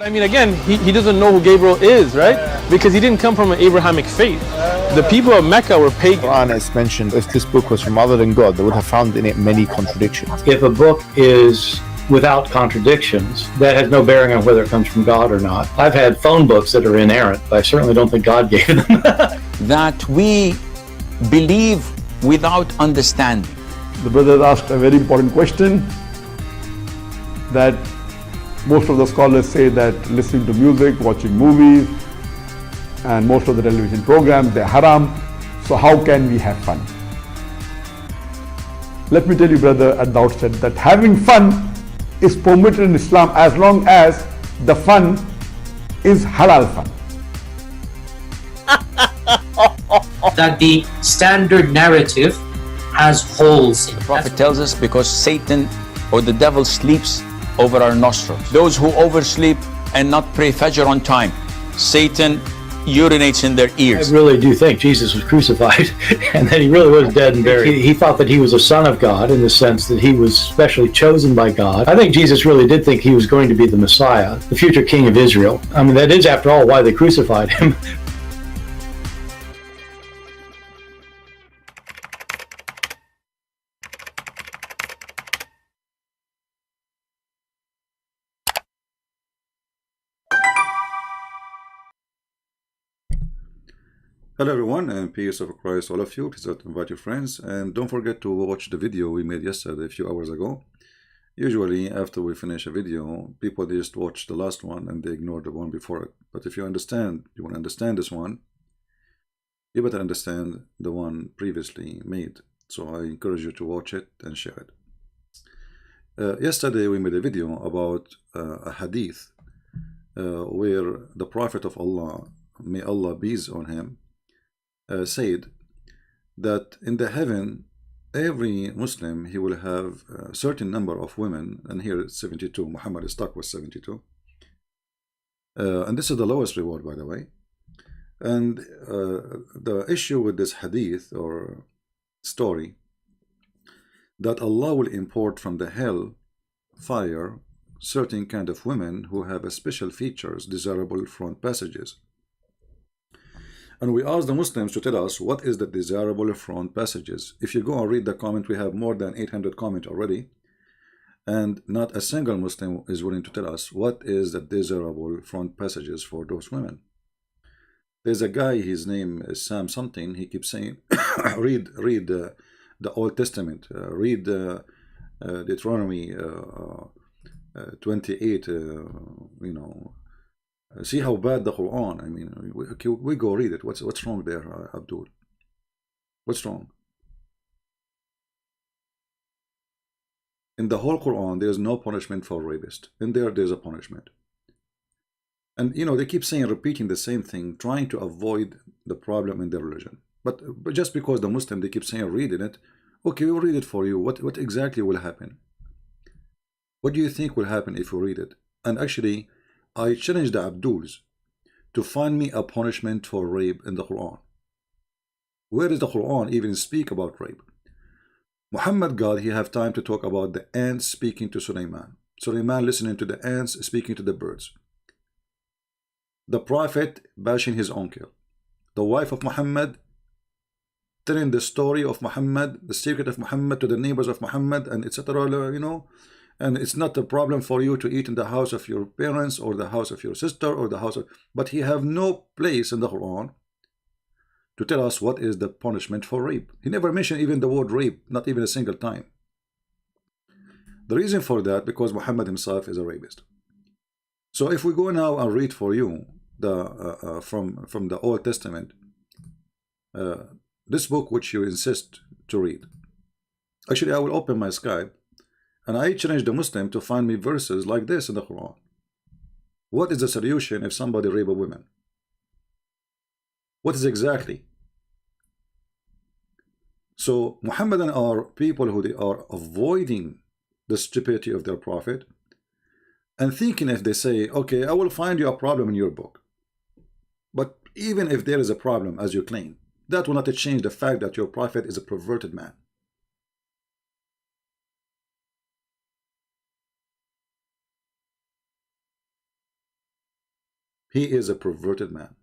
I mean, again, he doesn't know who Gabriel is, right? Because he didn't come from an Abrahamic faith. The people of Mecca were pagan. Quran is mentioned, if this book was from other than God, they would have found in it many contradictions. If a book is without contradictions, that has no bearing on whether it comes from God or not. I've had phone books that are inerrant, but I certainly don't think God gave them. That we believe without understanding. The brother asked a very important question, that most of the scholars say that listening to music, watching movies, and most of the television programs, they're haram. So how can we have fun? Let me tell you, brother, at the outset that having fun is permitted in Islam as long as the fun is halal fun. That the standard narrative has holes in it. The Prophet tells us because Satan or the devil sleeps over our nostrils. Those who oversleep and not pray Fajr on time, Satan urinates in their ears. I really do think Jesus was crucified and that he really was dead and buried. He thought that he was a son of God in the sense that he was specially chosen by God. I think Jesus really did think he was going to be the Messiah, the future king of Israel. I mean, that is, after all, why they crucified him. Hello everyone, and peace of Christ all of you. Please invite your friends, and don't forget to watch the video we made yesterday a few hours ago. Usually after we finish a video, people just watch the last one and they ignore the one before it. But if you want to understand this one, you better understand the one previously made. So I encourage you to watch it and share it. Yesterday we made a video about a hadith where the Prophet of Allah, may Allah be on him, said that in the heaven every Muslim, he will have a certain number of women, and here it's 72. Muhammad is stuck with 72, and this is the lowest reward, by the way. And the issue with this hadith or story, that Allah will import from the hell fire certain kind of women who have a special features, desirable front passages. And we ask the Muslims to tell us what is the desirable front passages. If you go and read the comment, we have more than 800 comments already, and not a single Muslim is willing to tell us what is the desirable front passages for those women. There's a guy, his name is Sam something, he keeps saying read the Old Testament, read Deuteronomy 28, you know, see how bad the Quran. I mean, we go read it. What's wrong there, Abdul? What's wrong? In the whole Quran, there's no punishment for rapist. In there's a punishment. And you know, they keep saying, repeating the same thing, trying to avoid the problem in their religion. But just because the Muslim, they keep saying reading it, okay, we'll read it for you. What exactly will happen? What do you think will happen if we read it? And actually, I challenge the Abduls to find me a punishment for rape in the Quran. Where does the Quran even speak about rape? Muhammad God, he have time to talk about the ants speaking to Sulaiman. Sulaiman listening to the ants speaking to the birds. The Prophet bashing his uncle. The wife of Muhammad telling the story of Muhammad, the secret of Muhammad to the neighbors of Muhammad, and etc. You know. And it's not a problem for you to eat in the house of your parents or the house of your sister or the house of... But he have no place in the Quran to tell us what is the punishment for rape. He never mentioned even the word rape, not even a single time. The reason for that, because Muhammad himself is a rapist. So if we go now and read for you the from the Old Testament, this book which you insist to read. Actually, I will open my Skype. And I challenge the Muslim to find me verses like this in the Quran. What is the solution if somebody rape a woman? What is exactly? So Muhammadan are people who they are avoiding the stupidity of their prophet and thinking if they say, okay, I will find you a problem in your book. But even if there is a problem, as you claim, that will not change the fact that your prophet is a perverted man. He is a perverted man.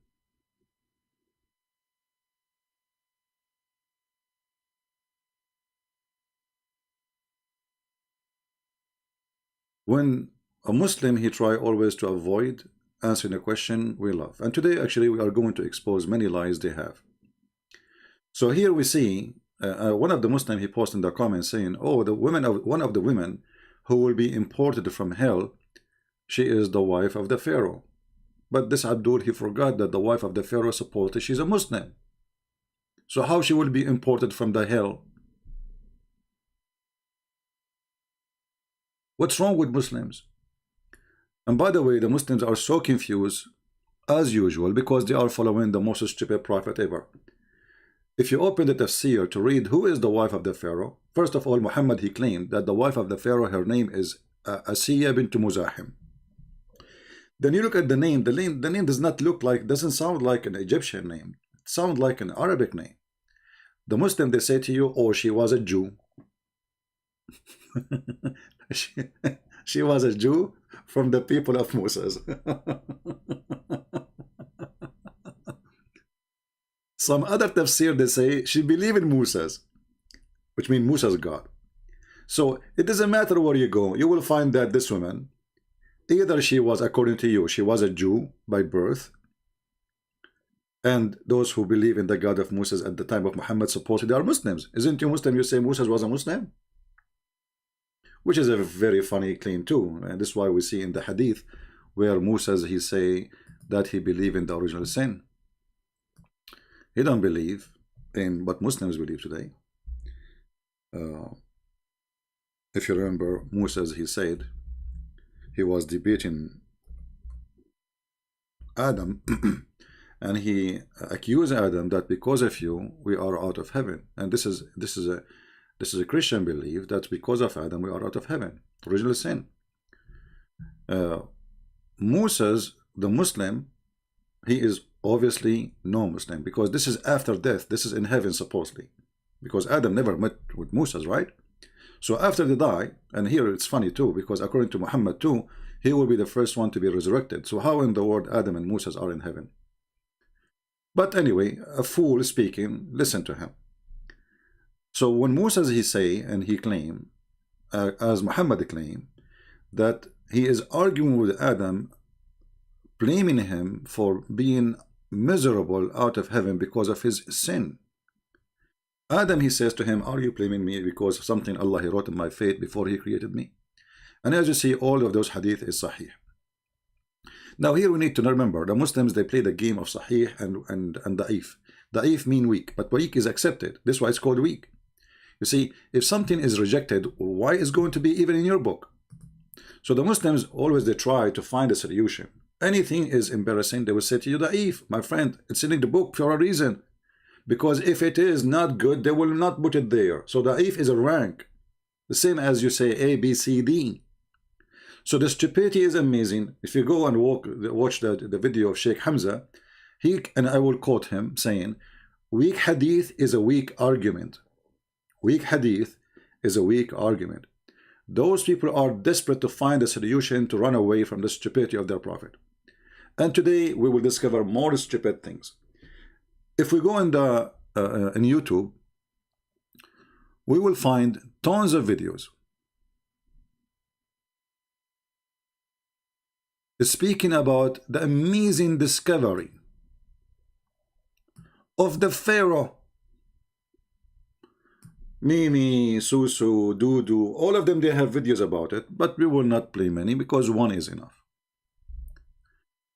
When a Muslim, he try always to avoid answering a question we love. And today, actually, we are going to expose many lies they have. So here we see one of the Muslims, he posted in the comments saying, oh, one of the women who will be imported from hell, she is the wife of the Pharaoh. But this Abdul, he forgot that the wife of the Pharaoh, supposedly she's a Muslim. So how she will be imported from the hell? What's wrong with Muslims? And by the way, the Muslims are so confused as usual because they are following the most stupid prophet ever. If you open the tafsir to read who is the wife of the Pharaoh, first of all, Muhammad, he claimed that the wife of the Pharaoh, her name is Asiyah bint Muzahim. Then you look at the name does not look like, doesn't sound like an Egyptian name. It sounds like an Arabic name. The Muslim, they say to you, oh, she was a Jew. she was a Jew from the people of Moses. Some other tafsir, they say she believed in Moses, which means Moses God. So it doesn't matter where you go, you will find that this woman, either she was, according to you, she was a Jew by birth, and those who believe in the God of Moses at the time of Muhammad supposedly are Muslims. Isn't you Muslim? You say Moses was a Muslim? Which is a very funny claim too, and this is why we see in the hadith where Moses, he say that he believed in the original sin. He don't believe in what Muslims believe today. If you remember, Moses, he said he was debating Adam and he accused Adam that because of you we are out of heaven. And this is a Christian belief that because of Adam we are out of heaven, original sin. Moses, the Muslim, he is obviously no Muslim because this is after death. This is in heaven supposedly, because Adam never met with Moses, right? So after they die, and here it's funny too, because according to Muhammad too, he will be the first one to be resurrected. So how in the world Adam and Moses are in heaven? But anyway, a fool speaking, listen to him. So when Moses, he say, and he claim, as Muhammad claim, that he is arguing with Adam, blaming him for being miserable out of heaven because of his sin. Adam, he says to him, are you blaming me because of something Allah he wrote in my fate before he created me? And as you see, all of those hadith is sahih. Now here we need to remember, the Muslims, they play the game of sahih and da'if. Da'if mean weak, but weak is accepted. This is why it's called weak. You see, if something is rejected, why is going to be even in your book? So the Muslims always, they try to find a solution. Anything is embarrassing, they will say to you, da'if, my friend, it's in the book for a reason. Because if it is not good, they will not put it there. So da'if is a rank, the same as you say A, B, C, D. So the stupidity is amazing. If you go and watch the video of Sheikh Hamza, and I will quote him saying, weak hadith is a weak argument. Weak hadith is a weak argument. Those people are desperate to find a solution to run away from the stupidity of their prophet. And today we will discover more stupid things. If we go in YouTube, we will find tons of videos speaking about the amazing discovery of the Pharaoh. Mimi, Susu, Dudu, all of them, they have videos about it, but we will not play many because one is enough.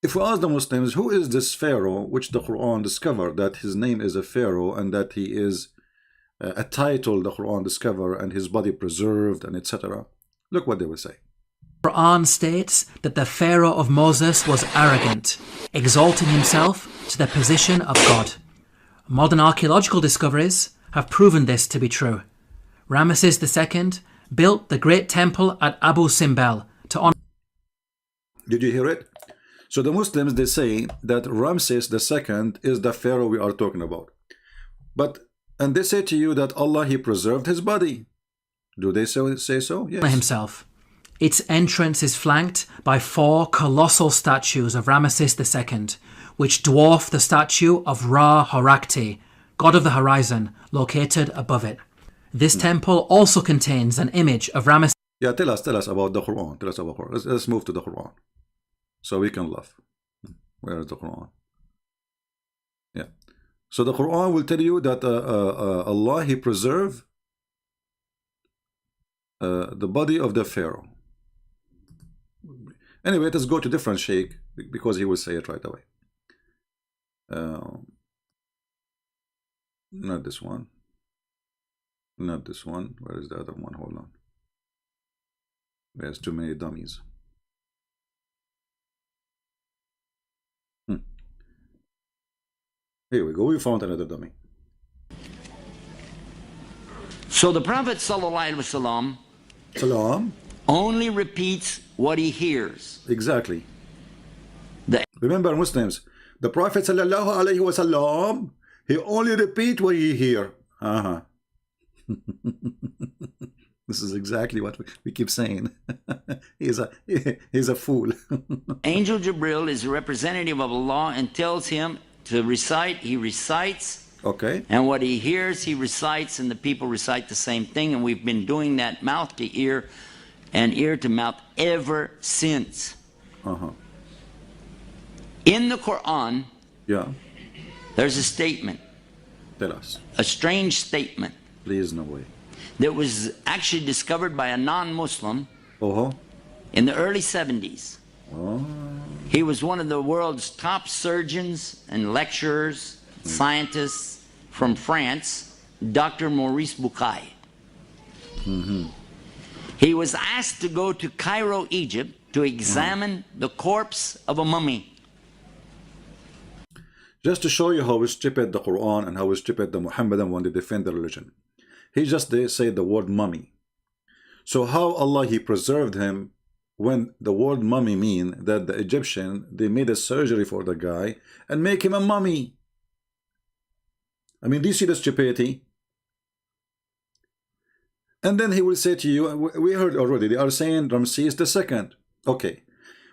If we ask the Muslims, who is this Pharaoh which the Quran discovered that his name is a Pharaoh and that he is a title the Quran discovered and his body preserved and etc., look what they will say. Quran states that the Pharaoh of Moses was arrogant, exalting himself to the position of God. Modern archaeological discoveries have proven this to be true. Ramesses II built the great temple at Abu Simbel to honor. Did you hear it? So the Muslims, they say that Ramesses II is the Pharaoh we are talking about. And they say to you that Allah, he preserved his body. Do they say so? Yes. Himself. Its entrance is flanked by 4 colossal statues of Ramesses II, which dwarf the statue of Ra Horakti, god of the horizon, located above it. This temple also contains an image of Ramesses. Yeah, tell us about the Quran. Tell us about Quran. Let's move to the Quran, so we can laugh. Where is the Quran? Yeah. So the Quran will tell you that Allah, He preserved the body of the Pharaoh. Anyway, let's go to different sheikh because he will say it right away. Not this one. Not this one. Where is the other one? Hold on. There's too many dummies. Here we go. We found another dummy. So the Prophet ﷺ Salam. only repeats what he hears. Exactly. Remember, Muslims, the Prophet ﷺ, he only repeat what he hear. This is exactly what we keep saying. He's a fool. Angel Jibril is a representative of Allah and tells him to recite. He recites. Okay. And what he hears, he recites, and the people recite the same thing. And we've been doing that mouth to ear and ear to mouth ever since. In the Quran, yeah, there's a statement. Tell us. A strange statement. Please, no way. That was actually discovered by a non-Muslim in the early 70s. He was one of the world's top surgeons and lecturers, scientists from France, Dr. Maurice Bucaille. He was asked to go to Cairo, Egypt, to examine the corpse of a mummy. Just to show you how stupid the Quran and how stupid the Muhammadan when they defend the religion. He just say the word mummy. So how Allah, He preserved him when the word mummy mean that the Egyptian, they made a surgery for the guy and make him a mummy. I mean, do you see the stupidity? And then he will say to you, we heard already, they are saying Ramses II. Okay,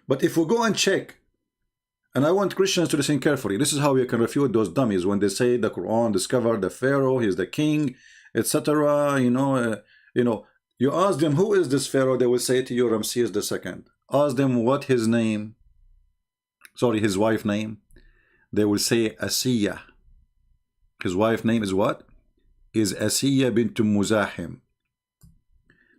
but if we go and check, and I want Christians to listen carefully, this is how we can refute those dummies when they say the Quran discovered the Pharaoh, he's the king, etc. You ask them, who is this Pharaoh? They will say to you, Ramses II. Ask them what his name, his wife name. They will say Asiyah. His wife name is what? Is Asiyah bint Muzahim.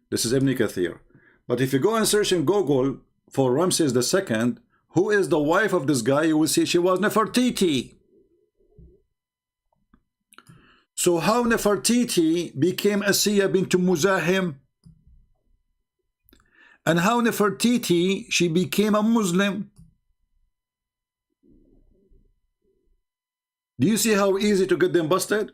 This is Ibn Kathir. But if you go and search in Google for Ramses II, who is the wife of this guy, you will see she was Nefertiti. So how Nefertiti became Asiyah bint Muzahim? And how Nefertiti, she became a Muslim? Do you see how easy to get them busted?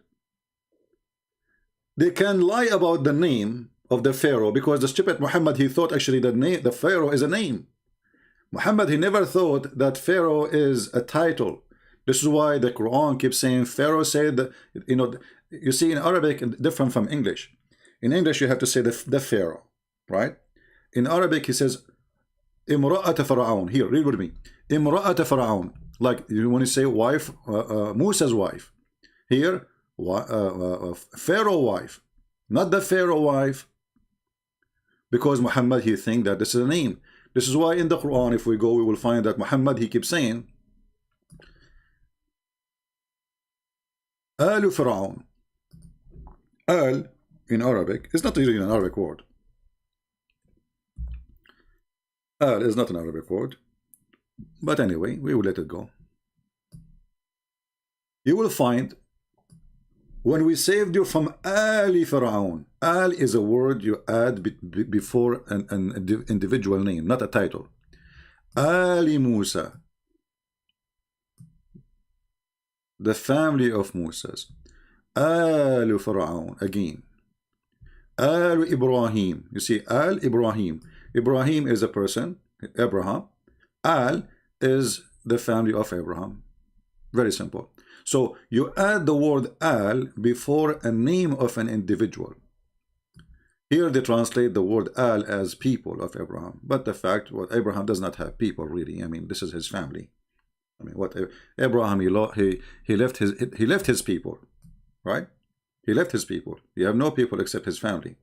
They can lie about the name of the Pharaoh because the stupid Muhammad, he thought actually the Pharaoh is a name. Muhammad, he never thought that Pharaoh is a title. This is why the Quran keeps saying Pharaoh said, you see in Arabic, different from English. In English, you have to say the Pharaoh, right? In Arabic, he says, Imra'at Fir'aun. Here, read with me. Imra'at Fir'aun. Like when you say wife, Musa's wife. Here, Pharaoh wife. Not the Pharaoh wife. Because Muhammad, he think that this is a name. This is why in the Quran, if we go, we will find that Muhammad, he keeps saying, Al Fir'aun. Al, in Arabic, is not really an Arabic word. Al is not an Arabic word. But anyway, we will let it go. You will find when we saved you from Ali Fir'aun. Al is a word you add before an individual name, not a title. Ali Musa, the family of Musa's. Al Fir'aun, again. Al Ibrahim. You see, Al Ibrahim. Ibrahim is a person, Abraham. Al is the family of Abraham. Very simple. So you add the word Al before a name of an individual. Here they translate the word al as people of Abraham, but the fact what Abraham does not have people really. I mean, this is his family. I mean, what Abraham he left his people, right? He left his people. He have no people except his family.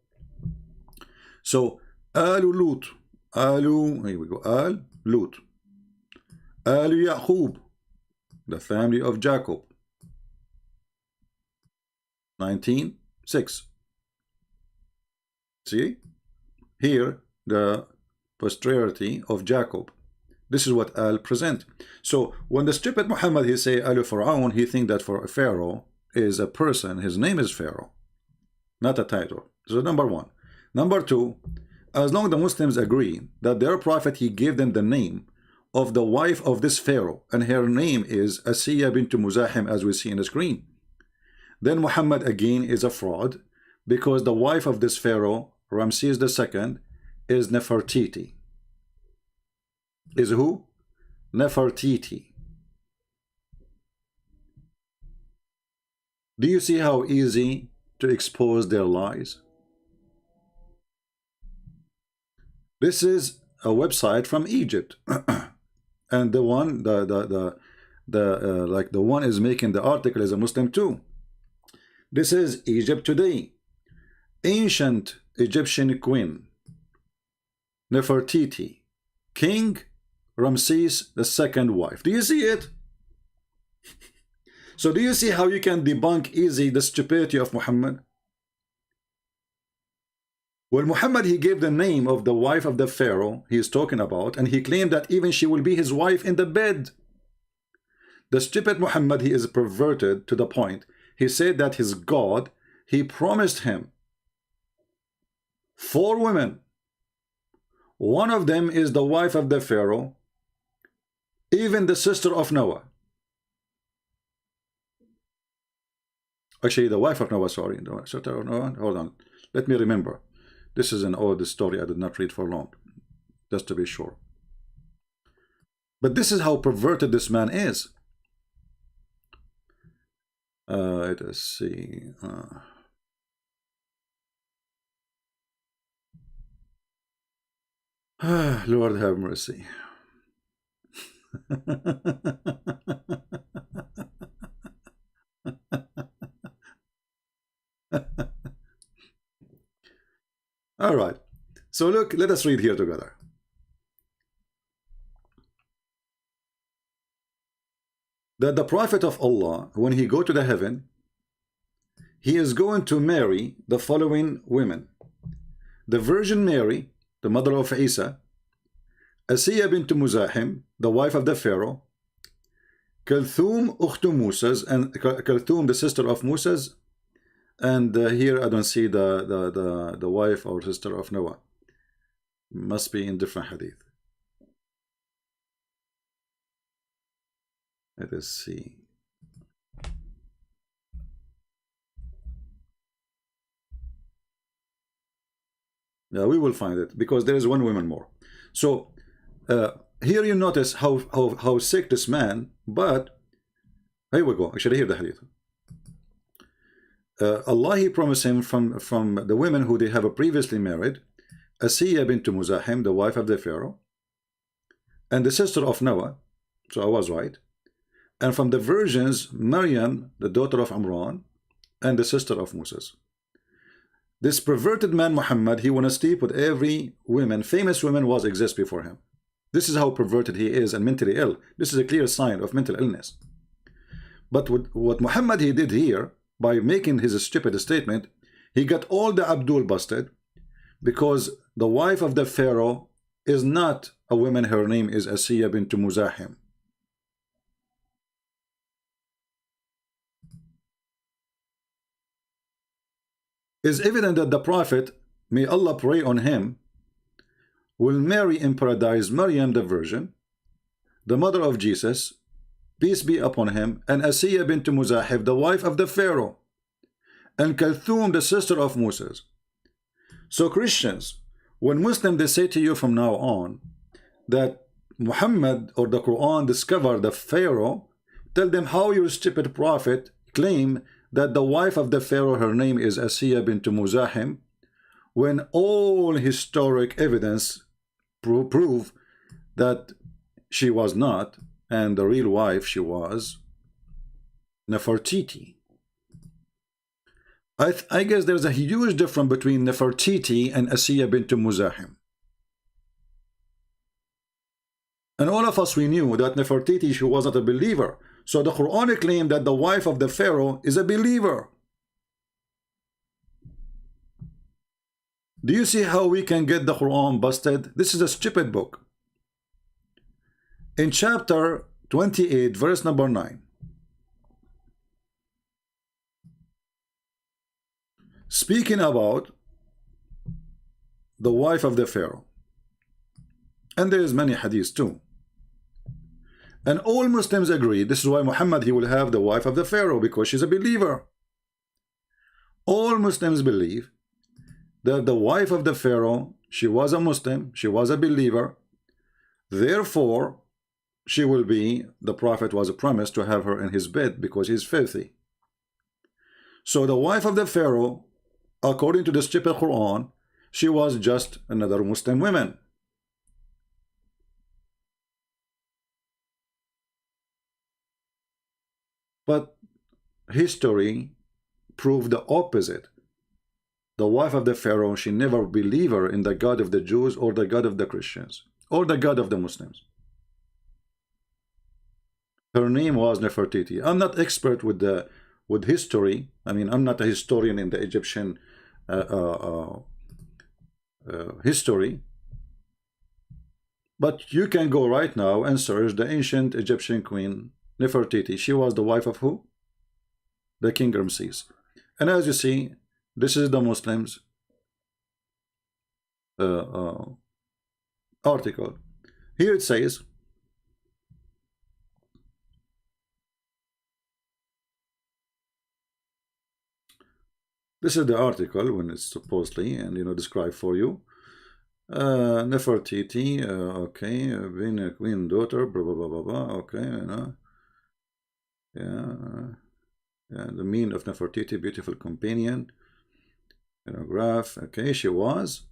So alu Lut, here we go, al Lut, alu Yaqub, the family of Jacob. 19:6. See here the posterity of Jacob. This is what al present. So when the stupid Muhammad he say al Pharaoh, he think that for a Pharaoh is a person. His name is Pharaoh, not a title. So number one. Number two, as long as the Muslims agree that their prophet he gave them the name of the wife of this Pharaoh, and her name is Asiyah bint Muzahim, as we see in the screen, then Muhammad again is a fraud, because the wife of this Pharaoh, Ramses II, is Nefertiti. Is who? Nefertiti. Do you see how easy to expose their lies? This is a website from Egypt, and the one like the one is making the article is a Muslim too. This is Egypt today. Ancient Egyptian queen Nefertiti, King Ramses II wife. Do you see it? So do you see how you can debunk easy the stupidity of Muhammad? Well, Muhammad he gave the name of the wife of the Pharaoh he is talking about, and he claimed that even she will be his wife in the bed. The stupid Muhammad he is perverted to the point. He said that his God he promised him 4 women. One of them is the wife of the Pharaoh, even the sister of Noah. Actually, the wife of Noah, sorry, the sister of Noah. Hold on, let me remember. This is an old story I did not read for long, just to be sure. But this is how perverted this man is. Let us see. Lord have mercy. All right. So look, let us read here together. That the Prophet of Allah, when he go to the heaven, he is going to marry the following women: the Virgin Mary, the mother of Isa; Asiyah bint Muzahim, the wife of the Pharaoh; Kalthum ukhtu Musa's, and Kalthum the sister of Musa's, and here I don't see the wife or sister of Noah. Must be in different hadith. Let us see. Yeah, we will find it because there is one woman more. So here you notice how sick this man. But here we go. Actually, hear the hadith. Allah he promised him from the women who they have previously married, Asiyah bint Muzahim, the wife of the Pharaoh, and the sister of Noah. So I was right. And from the virgins, Maryam, the daughter of Imran, and the sister of Moses. This perverted man Muhammad, he want to sleep with every woman, famous women was exist before him. This is how perverted he is and mentally ill. This is a clear sign of mental illness. But what Muhammad he did here, by making his stupid statement, he got all the Abdul busted, because the wife of the Pharaoh is not a woman, her name is Asiyah bint Muzahim. It's evident that the Prophet, may Allah pray on him, will marry in paradise Maryam the Virgin, the mother of Jesus, peace be upon him, and Asiyah bint Muzahim, the wife of the Pharaoh, and Kalthum, the sister of Moses. So Christians, when Muslims they say to you from now on that Muhammad or the Quran discovered the Pharaoh, tell them how your stupid prophet claim that the wife of the Pharaoh, her name is Asiyah bint Muzahim, when all historic evidence prove that she was not, and the real wife she was Nefertiti. I guess there's a huge difference between Nefertiti and Asiyah bint Muzahim. And all of us, we knew that Nefertiti, she wasn't a believer. So the Quran claimed that the wife of the Pharaoh is a believer. Do you see how we can get the Quran busted? This is a stupid book. In chapter 28, verse number 9. Speaking about the wife of the Pharaoh. And there is many hadiths too. And all Muslims agree, this is why Muhammad, he will have the wife of the Pharaoh, because she's a believer. All Muslims believe that the wife of the Pharaoh, she was a Muslim, she was a believer. Therefore, she will be, the Prophet was promised to have her in his bed because he's filthy. So the wife of the Pharaoh, according to the stupid Quran, she was just another Muslim woman. But history proved the opposite. The wife of the Pharaoh, she never believed in the God of the Jews or the God of the Christians or the God of the Muslims. Her name was Nefertiti. I'm not expert with history. I mean, I'm not a historian in the Egyptian history. But you can go right now and search the ancient Egyptian queen Nefertiti. She was the wife of who? The King Ramses. And as you see, this is the Muslims article. Here it says, this is the article when it's supposedly, and described for you. Nefertiti, okay, being a queen daughter, blah blah blah blah blah. Okay, yeah, the mean of Nefertiti, beautiful companion. Graph. Okay, she was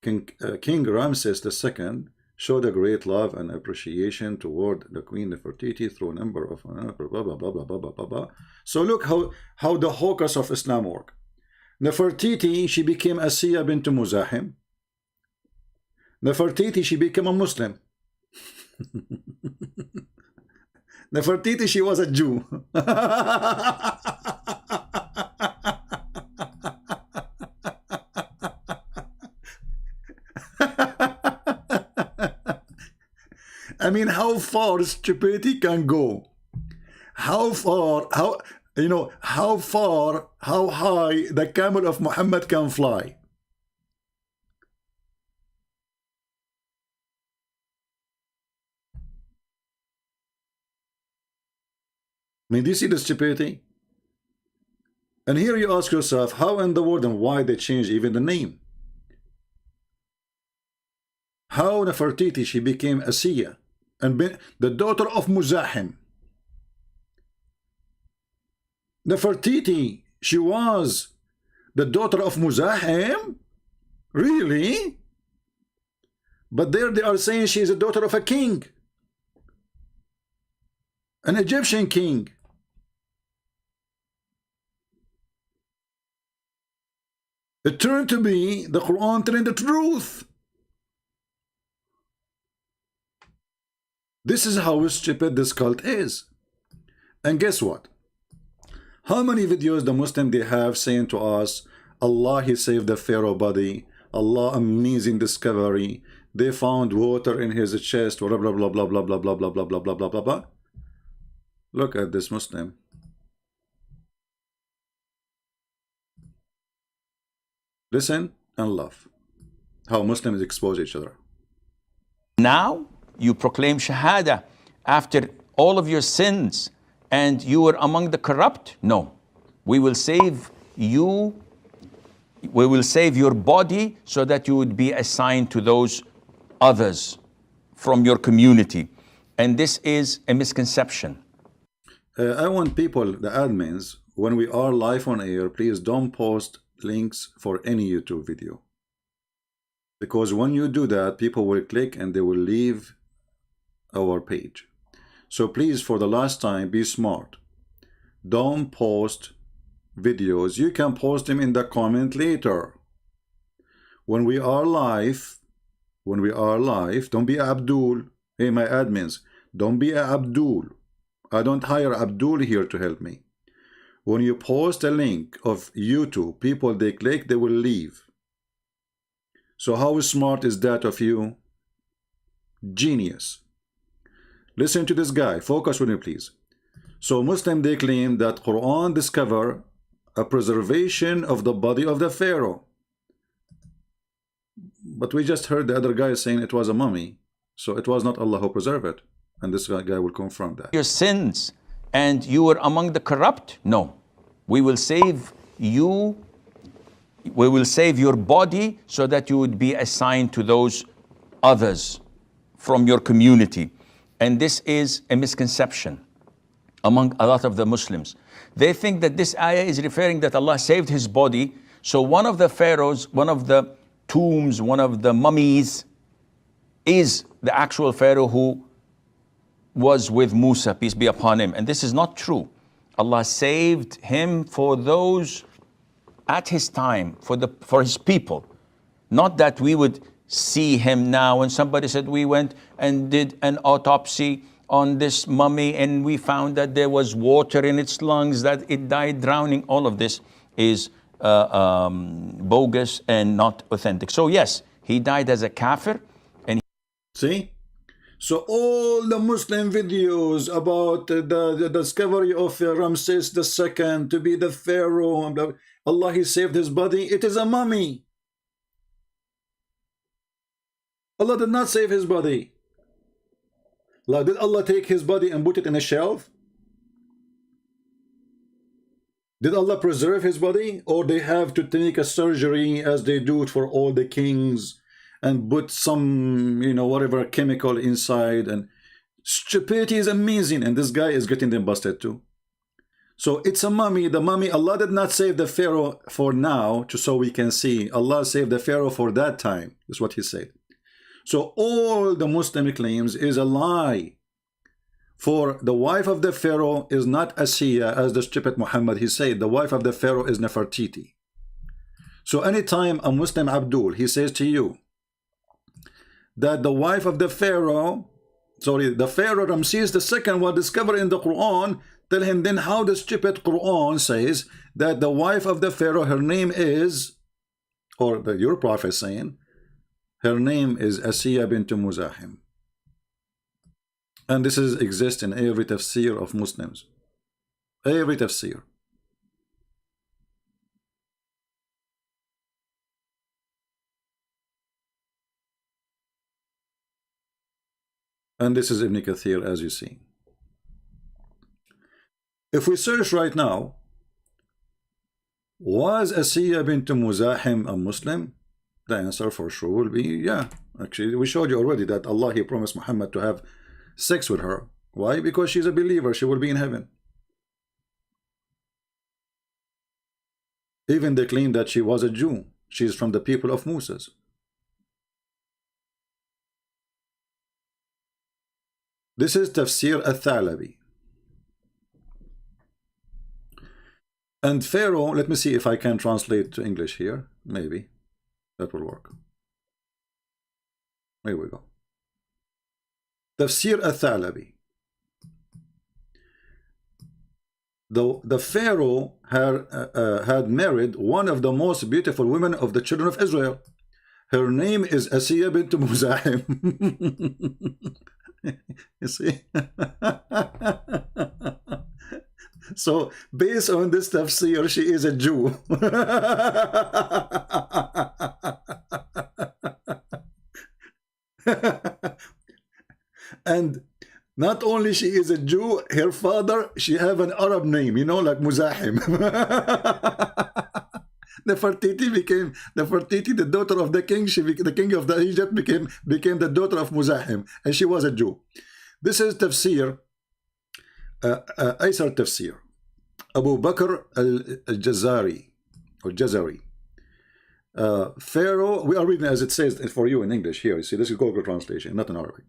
King Ramses II showed a great love and appreciation toward the Queen Nefertiti through a number of blah blah blah blah blah blah blah blah. So look how the hocus of Islam work. Nefertiti, she became Asiyah bint Muzahim. Nefertiti, she became a Muslim. Nefertiti, she was a Jew. I mean, how far stupidity can go? How far, how high the camel of Muhammad can fly? I mean, do you see the stupidity? And here you ask yourself, how in the world and why they changed even the name? How Nefertiti, she became Asiyah and the daughter of Muzahim. Nefertiti, she was the daughter of Muzahim? Really? But there they are saying she is a daughter of a king, an Egyptian king. It turned to be the Quran telling the truth. This is how stupid this cult is. And guess what? How many videos the Muslim they have saying to us, Allah, he saved the Pharaoh body, Allah, amazing discovery, they found water in his chest, blah blah blah blah blah blah blah blah blah blah blah blah blah blah. Look at this Muslim. Listen and laugh. How Muslims expose each other. Now you proclaim Shahada after all of your sins and you were among the corrupt? No. We will save you. We will save your body so that you would be assigned to those others from your community. And this is a misconception. I want people, the admins, when we are live on air, please don't post links for any YouTube video. Because when you do that, people will click and they will leave our page. So please, for the last time, be smart. Don't post videos. You can post them in the comment later. When we are live, don't be Abdul. Hey, my admins, don't be Abdul. I don't hire Abdul here to help me. When you post a link of YouTube, people, they click, they will leave. So how smart is that of you? Genius. Listen to this guy. Focus with me, please. So Muslim, they claim that Quran discover a preservation of the body of the Pharaoh. But we just heard the other guy saying it was a mummy. So it was not Allah who preserved it. And this guy will confirm that. Your sins and you were among the corrupt? No. We will save you. We will save your body so that you would be assigned to those others from your community. And this is a misconception among a lot of the Muslims. They think that this ayah is referring that Allah saved his body. So one of the pharaohs, one of the tombs, one of the mummies is the actual pharaoh who was with Musa, peace be upon him. And this is not true. Allah saved him for those at his time, for his people. Not that we would see him now and somebody said we went and did an autopsy on this mummy and we found that there was water in its lungs, that it died drowning. All of this is bogus and not authentic. So yes, he died as a kafir. And see? So all the Muslim videos about the discovery of Ramses II to be the pharaoh, and Allah, he saved his body, it is a mummy. Allah did not save his body. Did Allah take his body and put it in a shelf? Did Allah preserve his body? Or they have to take a surgery as they do it for all the kings and put some, you know, whatever chemical inside? And stupidity is amazing. And this guy is getting them busted too. So it's a mummy. The mummy, Allah did not save the pharaoh for now, so we can see. Allah saved the pharaoh for that time. That's what he said. So all the Muslim claims is a lie. For the wife of the pharaoh is not Asiyah, as the stupid Muhammad, he said. The wife of the pharaoh is Nefertiti. So anytime a Muslim Abdul, he says to you that the wife of the pharaoh, the pharaoh Ramses II was discovered in the Quran, tell him then how the stupid Quran says that the wife of the pharaoh, her name is, or your prophet saying, her name is Asiyah bint Muzahim. And this exists in every tafsir of Muslims. Every tafsir. And this is Ibn Kathir, as you see. If we search right now, was Asiyah bint Muzahim a Muslim? The answer for sure will be yeah. Actually, we showed you already that Allah, he promised Muhammad to have sex with her. Why? Because she's a believer. She will be in heaven. Even they claim that she was a Jew. She is from the people of Moses. This is Tafsir al-Thalabi. And Pharaoh, let me see if I can translate to English here. Maybe that will work. Here we go. Tafsir al-Thalabi. The Pharaoh had married one of the most beautiful women of the children of Israel. Her name is Asiyah bint Muzahim. You see? So based on this tafsir, she is a Jew. And not only she is a Jew, her father, she have an Arab name, you know, like Muzahim. Nefertiti became Nefertiti, the daughter of the king. The king of the Egypt became the daughter of Muzahim, and she was a Jew. This is tafsir, Aysar tafsir, Abu Bakr al-Jazari, or Jazari. Pharaoh, we are reading as it says for you in English here. You see, this is Google translation, not in Arabic.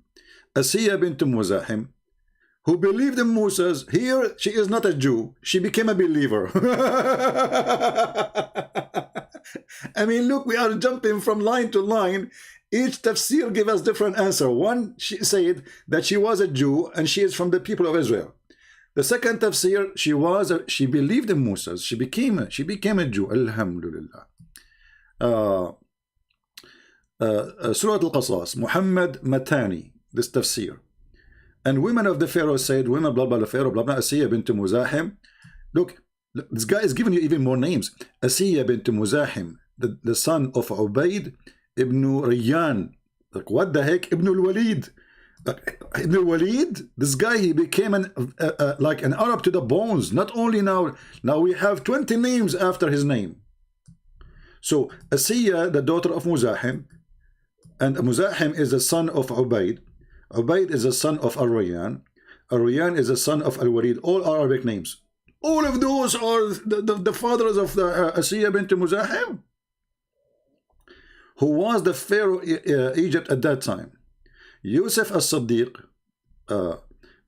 Asiyah bint Muzahim, who believed in Moses. Here, she is not a Jew. She became a believer. I mean, look, we are jumping from line to line. Each tafsir gave us different answer. One, she said that she was a Jew and she is from the people of Israel. The second tafsir, she believed in Moses. She became a Jew. Alhamdulillah. Surah Al-Qasas, Muhammad Matani, this tafsir. And women of the Pharaoh said, women blah blah, the Pharaoh blah blah, Asiyah bint Muzahim. Look, this guy is giving you even more names. Asiyah bint Muzahim, the son of Ubayd ibn Rayyan. Like, what the heck? Ibn al-Walid. Ibn al-Walid, this guy, he became like an Arab to the bones. Not only now we have 20 names after his name. So Asiyah, the daughter of Muzahim, and Muzahim is the son of Ubayd. Ubayd is the son of Al-Rayyan. Al-Rayyan is the son of Al-Walid. All Arabic names. All of those are the fathers of the Asiyah bint Muzahim, who was the Pharaoh Egypt at that time. Yusuf as-Siddiq,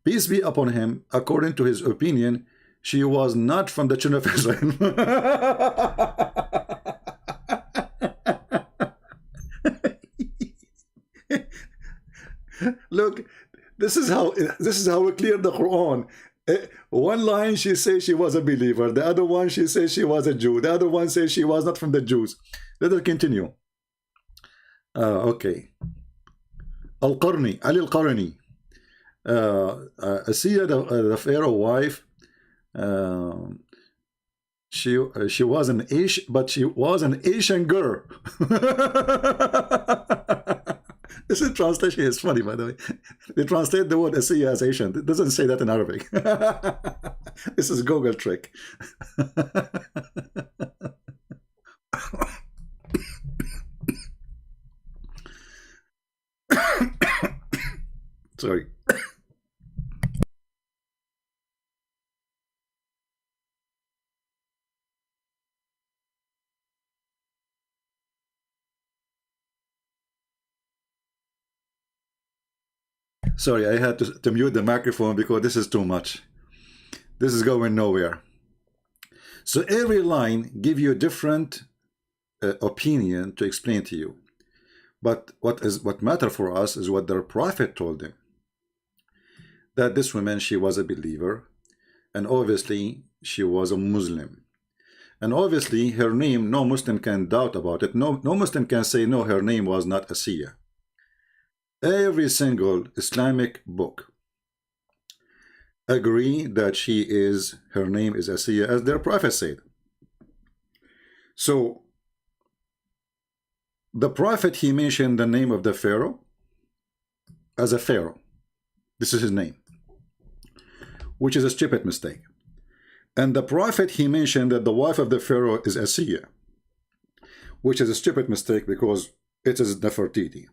peace be upon him, according to his opinion, she was not from the children of Israel. Look, this is how we clear the Quran. One line she says she was a believer, the other one she says she was a Jew, the other one says she was not from the Jews. Let us continue. Okay. Al-Qarni, Ali Al-Qarni, Asiyah, the Pharaoh wife, she was an Asian, but she was an Asian girl. This is translation is funny, by the way. They translate the word Asiyah as Asian. It doesn't say that in Arabic. This is Google trick. Sorry. Sorry, I had to mute the microphone because this is too much. This is going nowhere. So every line gives you a different opinion to explain to you. But what matters for us is what their prophet told them. That this woman, she was a believer, and obviously she was a Muslim. And obviously her name, no Muslim can doubt about it. No Muslim can say, no, her name was not Asiyah. Every single Islamic book agree that her name is Asiyah, as their prophet said. So the prophet, he mentioned the name of the Pharaoh as a Pharaoh. This is his name, which is a stupid mistake. And the prophet, he mentioned that the wife of the Pharaoh is Asiyah, which is a stupid mistake because it is Nefertari.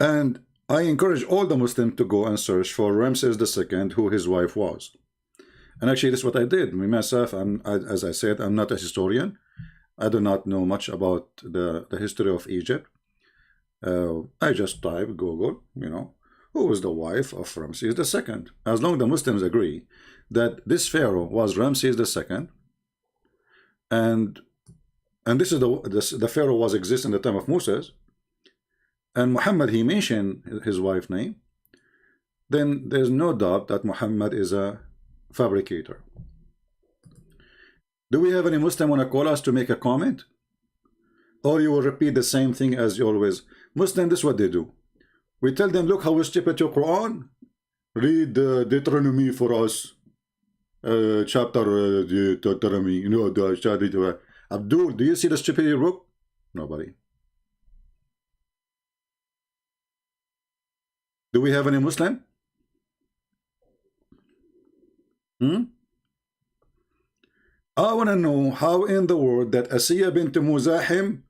And I encourage all the Muslims to go and search for Ramses II, who his wife was. And actually, this is what I did. Me myself, as I said, I'm not a historian. I do not know much about the history of Egypt. I just type Google, who was the wife of Ramses II. As long as the Muslims agree that this Pharaoh was Ramses II, and this is the Pharaoh was exist in the time of Moses, and Muhammad, he mentioned his wife's name, then there's no doubt that Muhammad is a fabricator. Do we have any Muslim want to call us to make a comment? Or you will repeat the same thing as you always? Muslim, this is what they do. We tell them, look how we stupid your Quran. Read Deuteronomy for us. Chapter Deuteronomy. Abdul, do you see the stupidity book? Nobody. Do we have any Muslim? I want to know how in the world that Asiyah bint Muzahim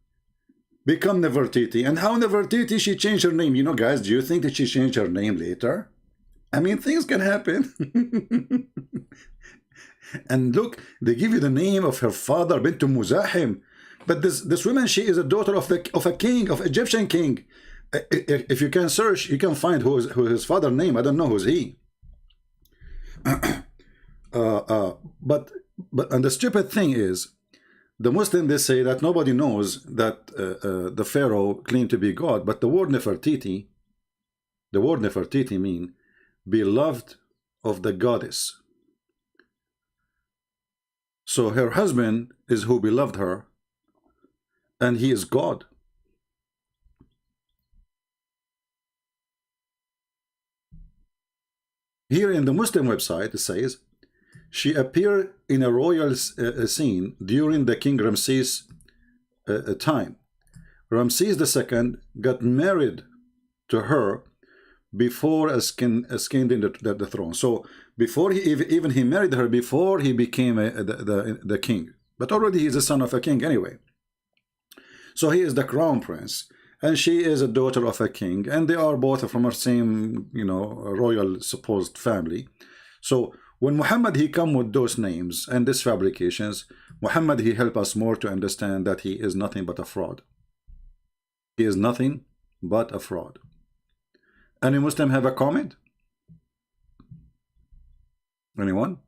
become Nefertari, and how Nefertari, she changed her name. Guys, do you think that she changed her name later? I mean, things can happen. And look, they give you the name of her father, bint Muzahim. But this woman, she is a daughter of a king, of Egyptian king. If you can search, you can find who his father name. I don't know who's he. But and the stupid thing is, the Muslim, they say that nobody knows that the Pharaoh claimed to be God, but the word Nefertiti mean beloved of the goddess. So her husband is who beloved her, and he is God. Here in the Muslim website, it says, she appeared in a royal scene during the King Ramses time. Ramses II got married to her before ascending the throne. So before he married her, before he became the king. But already he's the son of a king anyway. So he is the crown prince, and she is a daughter of a king, and they are both from the same, royal supposed family. So when Muhammad, he come with those names and these fabrications, Muhammad, he help us more to understand that he is nothing but a fraud. He is nothing but a fraud. Any Muslim have a comment? Anyone?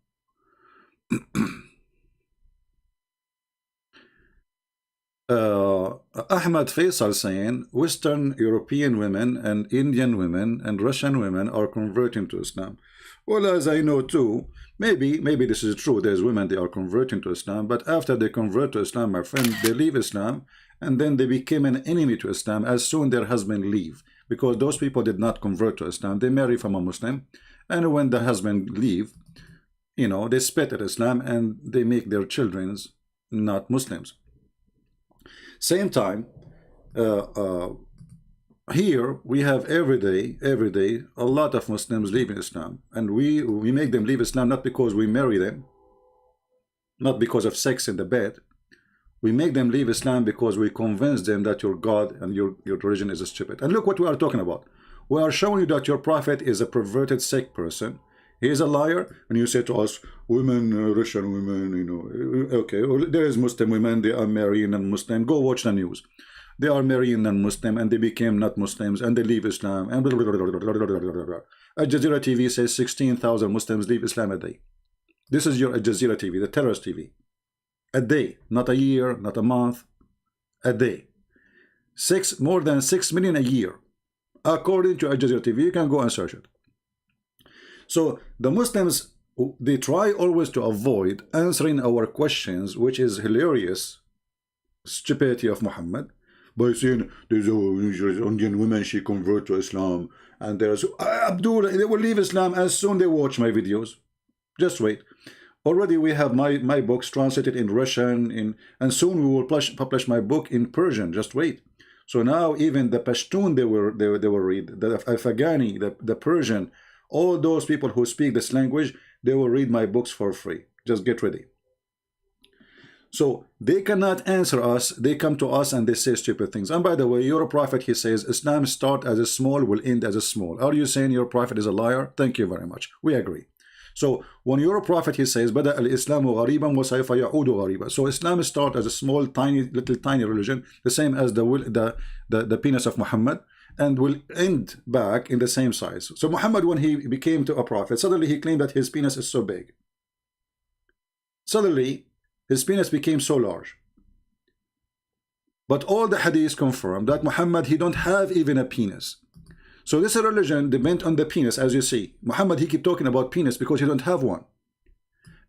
Ahmad Faisal saying Western European women and Indian women and Russian women are converting to Islam. Well, as I know too, maybe this is true. There's women, they are converting to Islam, but after they convert to Islam, my friend, they leave Islam, and then they became an enemy to Islam as soon their husband leave, because those people did not convert to Islam. They marry from a Muslim, and when the husband leave, they spit at Islam and they make their children not Muslims. Same time, here we have every day a lot of Muslims leaving Islam, and we make them leave Islam not because we marry them, not because of sex in the bed. We make them leave Islam because we convince them that your God and your religion is stupid. And look what we are talking about. We are showing you that your prophet is a perverted, sick person. He is a liar, and you say to us, women, Russian women, okay, well, there is Muslim women, they are marrying non-Muslim. Go watch the news. They are marrying non-Muslim, and they became not Muslims, and they leave Islam, and blah, blah, blah, blah, blah, blah, blah, blah. Al Jazeera TV says 16,000 Muslims leave Islam a day. This is your Al Jazeera TV, the terrorist TV. A day, not a year, not a month, a day. More than 6 million a year, according to Al Jazeera TV. You can go and search it. So the Muslims, they try always to avoid answering our questions, which is hilarious stupidity of Muhammad, by saying there's a Indian woman, she convert to Islam, and there's Abdul, they will leave Islam as soon they watch my videos. Just wait. Already we have my books translated in Russian, and soon we will publish my book in Persian. Just wait. So now even the Pashtun they will read, the Afghani, the Persian. All those people who speak this language, they will read my books for free. Just get ready. So they cannot answer us. They come to us and they say stupid things. And by the way, your prophet, he says, Islam start as a small, will end as a small. Are you saying your prophet is a liar? Thank you very much. We agree. So when your prophet, he says, Bada al-Islamu ghariban wa sayfa ya'udu ghariban. So Islam start as a small, tiny religion, the same as the penis of Muhammad, and will end back in the same size. So Muhammad, when he became to a prophet, suddenly he claimed that his penis is so big. Suddenly, his penis became so large. But all the hadiths confirm that Muhammad, he don't have even a penis. So this religion depends on the penis, as you see. Muhammad, he keep talking about penis because he don't have one.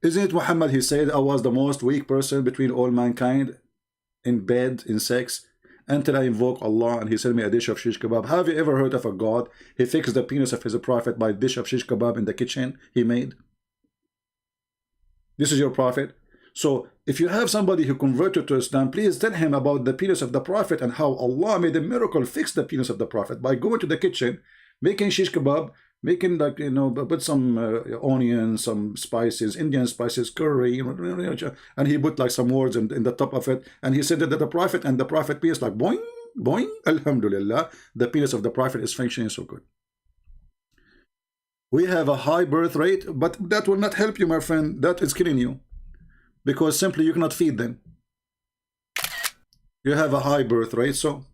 Isn't it Muhammad, he said, I was the most weak person between all mankind in bed, in sex, until I invoke Allah and he sent me a dish of shish kebab. Have you ever heard of a God? He fixed the penis of his prophet by a dish of shish kebab in the kitchen he made. This is your prophet. So if you have somebody who converted to Islam, please tell him about the penis of the prophet and how Allah made a miracle, fix the penis of the prophet by going to the kitchen, making shish kebab, making like, put some onions, some spices, Indian spices, curry, and he put like some words in the top of it, and he said that the prophet and the prophet penis like boing, boing, alhamdulillah, the penis of the prophet is functioning so good. We have a high birth rate, but that will not help you, my friend. That is killing you, because simply you cannot feed them. You have a high birth rate, so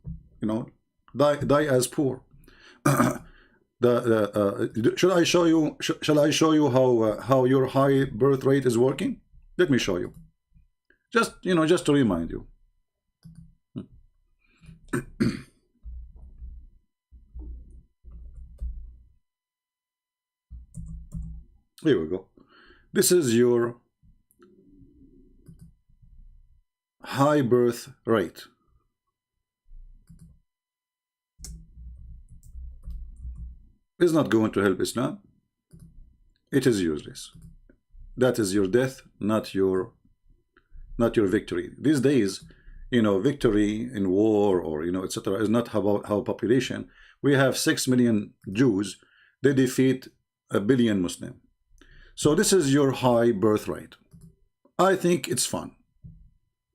you know, die as poor. Should I show you? Shall I show you how your high birth rate is working? Let me show you. Just just to remind you. Here we go. This is your high birth rate. It's not going to help Islam. It is useless. That is your death, not your victory. These days, victory in war or etc. is not about how population. We have 6 million Jews. They defeat 1 billion Muslim. So this is your high birth rate. I think it's fun.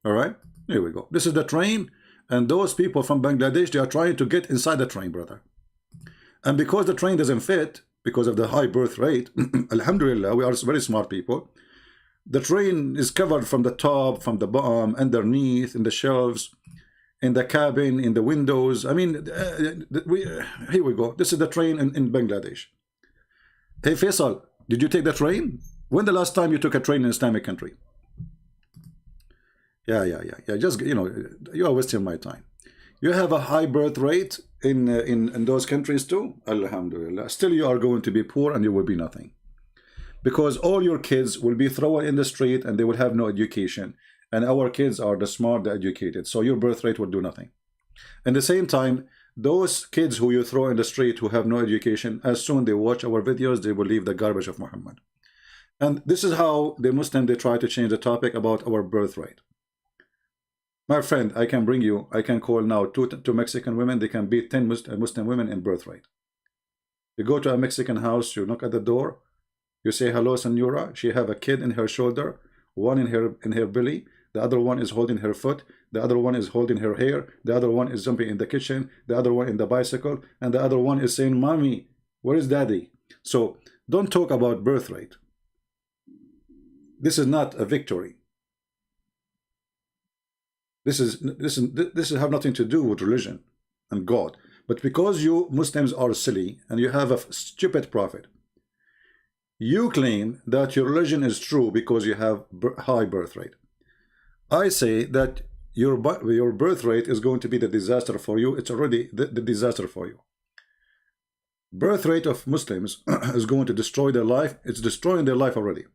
All right, here we go. This is the train, and those people from Bangladesh, they are trying to get inside the train, brother. And because the train doesn't fit, because of the high birth rate, alhamdulillah, we are very smart people. The train is covered from the top, from the bottom, underneath, in the shelves, in the cabin, in the windows. I mean, here we go. This is the train in Bangladesh. Hey, Faisal, did you take the train? When the last time you took a train in an Islamic country? Yeah. Just, you are wasting my time. You have a high birth rate in those countries too. Alhamdulillah. Still, you are going to be poor and you will be nothing. Because all your kids will be thrown in the street and they will have no education. And our kids are the smart, the educated. So your birth rate will do nothing. At the same time, those kids who you throw in the street who have no education, as soon they watch our videos, they will leave the garbage of Muhammad. And this is how the Muslim, they try to change the topic about our birth rate. My friend, I can call now two Mexican women, they can beat 10 Muslim women in birth rate. You go to a Mexican house, you knock at the door, you say, hello, senora. She have a kid in her shoulder, one in her belly, the other one is holding her foot, the other one is holding her hair, the other one is jumping in the kitchen, the other one in the bicycle, and the other one is saying, mommy, where is daddy? So don't talk about birth rate. This is not a victory. This have nothing to do with religion and God. But because you Muslims are silly and you have a stupid prophet, you claim that your religion is true because you have high birth rate. I say that your birth rate is going to be the disaster for you. It's already the disaster for you. Birth rate of Muslims is going to destroy their life. It's destroying their life already.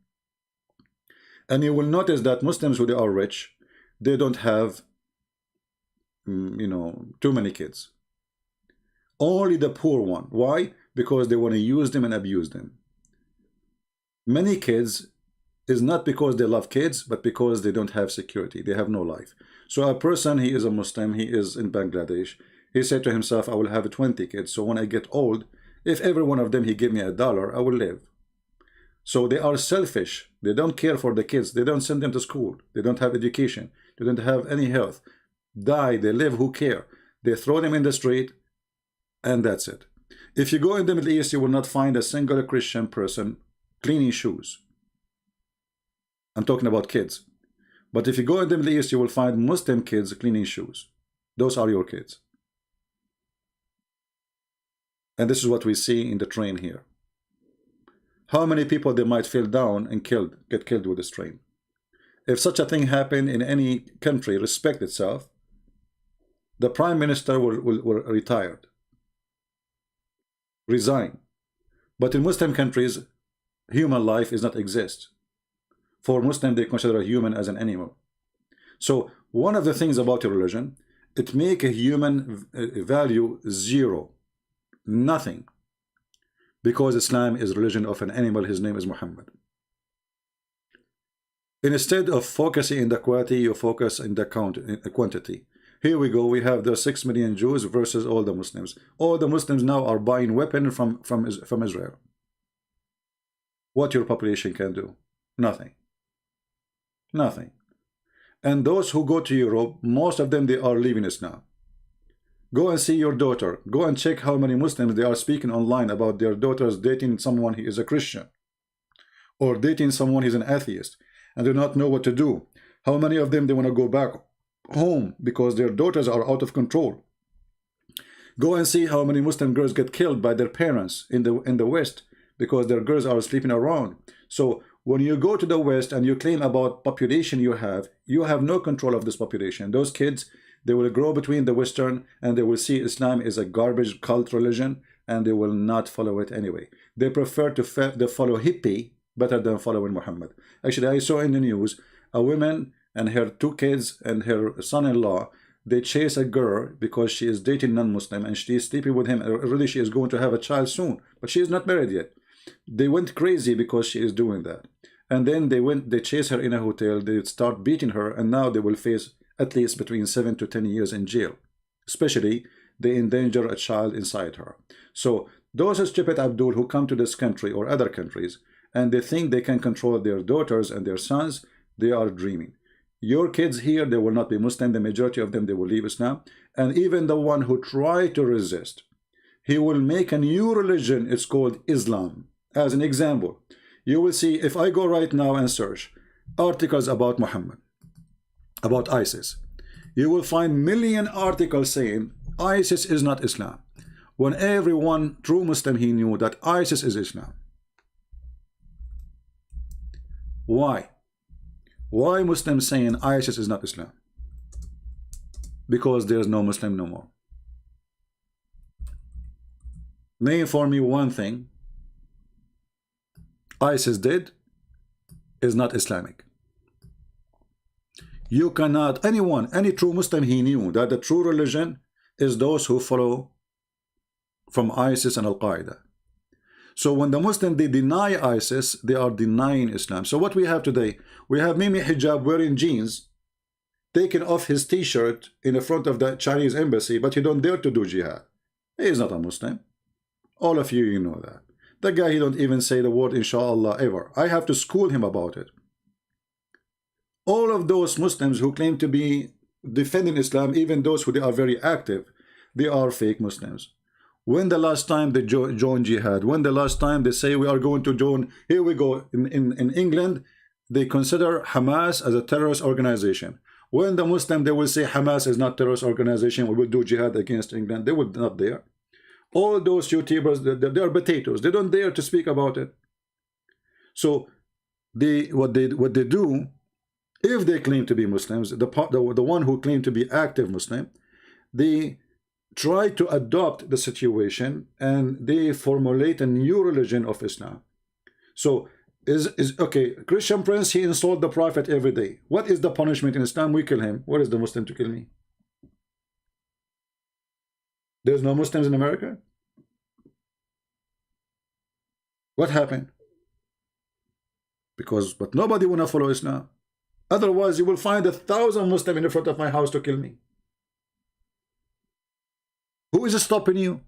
And you will notice that Muslims who they are rich, they don't have too many kids. Only the poor one. Why? Because they want to use them and abuse them. Many kids is not because they love kids, but because they don't have security. They have no life. So a person, he is a Muslim, he is in Bangladesh, he said to himself, I will have 20 kids, so when I get old, if every one of them he give me $1, I will live. So they are selfish. They don't care for the kids. They don't send them to school. They don't have education. They don't have any health. Die, they live, who care? They throw them in the street, and that's it. If you go in the Middle East, you will not find a single Christian person cleaning shoes. I'm talking about kids. But if you go in the Middle East, you will find Muslim kids cleaning shoes. Those are your kids. And this is what we see in the train here. How many people they might fall down and get killed with this train? If such a thing happened in any country, respect itself, the Prime Minister will retire. Resign. But in Muslim countries, human life does not exist. For Muslims, they consider a human as an animal. So one of the things about your religion, it make a human value zero. Nothing. Because Islam is religion of an animal, his name is Muhammad. Instead of focusing in the quality, you focus in the quantity. Here we go, we have the 6 million Jews versus all the Muslims. All the Muslims now are buying weapons from Israel. What your population can do? Nothing. Nothing. And those who go to Europe, most of them, they are leaving Islam. Go and see your daughter. Go and check how many Muslims they are speaking online about their daughters dating someone who is a Christian, or dating someone who is an atheist, and do not know what to do. How many of them they want to go back home because their daughters are out of control. Go and see how many Muslim girls get killed by their parents in the West because their girls are sleeping around. So when you go to the West and you claim about population you have no control of this population. Those kids, they will grow between the Western and they will see Islam is a garbage cult religion and they will not follow it anyway. They prefer to follow hippie better than following Muhammad. Actually, I saw in the news a woman and her 2 kids and her son-in-law, they chase a girl because she is dating non-Muslim and she is sleeping with him. Already she is going to have a child soon, but she is not married yet. They went crazy because she is doing that. And then they chase her in a hotel, they start beating her, and now they will face at least between 7 to 10 years in jail. Especially, they endanger a child inside her. So those stupid Abdul who come to this country or other countries and they think they can control their daughters and their sons, they are dreaming. Your kids here, they will not be Muslim. The majority of them, they will leave Islam. And even the one who try to resist, he will make a new religion. It's called Islam. As an example, you will see if I go right now and search articles about Muhammad, about ISIS, you will find million articles saying ISIS is not Islam, when everyone true Muslim, he knew that ISIS is Islam. Why? Why Muslims saying ISIS is not Islam? Because there's no Muslim no more. Name for me one thing ISIS did is not Islamic. You cannot, any true Muslim, he knew that the true religion is those who follow from ISIS and Al-Qaeda. So when the Muslims, they deny ISIS, they are denying Islam. So what we have today, we have Mimi Hijab wearing jeans, taking off his t-shirt in the front of the Chinese embassy, but he don't dare to do jihad. He is not a Muslim. All of you, you know that. The guy, he don't even say the word inshallah ever. I have to school him about it. All of those Muslims who claim to be defending Islam, even those who they are very active, they are fake Muslims. When the last time they joined jihad? When the last time they say we are going to join? Here we go. In England, they consider Hamas as a terrorist organization. When the Muslim, they will say Hamas is not terrorist organization, we will do jihad against England. They will not dare. All those YouTubers, they are potatoes. They don't dare to speak about it. So what they do, if they claim to be Muslims, the one who claim to be active Muslim, they try to adopt the situation and they formulate a new religion of Islam. So okay, Christian Prince, he insults the Prophet every day. What is the punishment in Islam? We kill him. What is the Muslim to kill me? There's no Muslims in America? What happened? But nobody wanna follow Islam. Otherwise, you will find 1,000 Muslims in front of my house to kill me. Who is stopping you?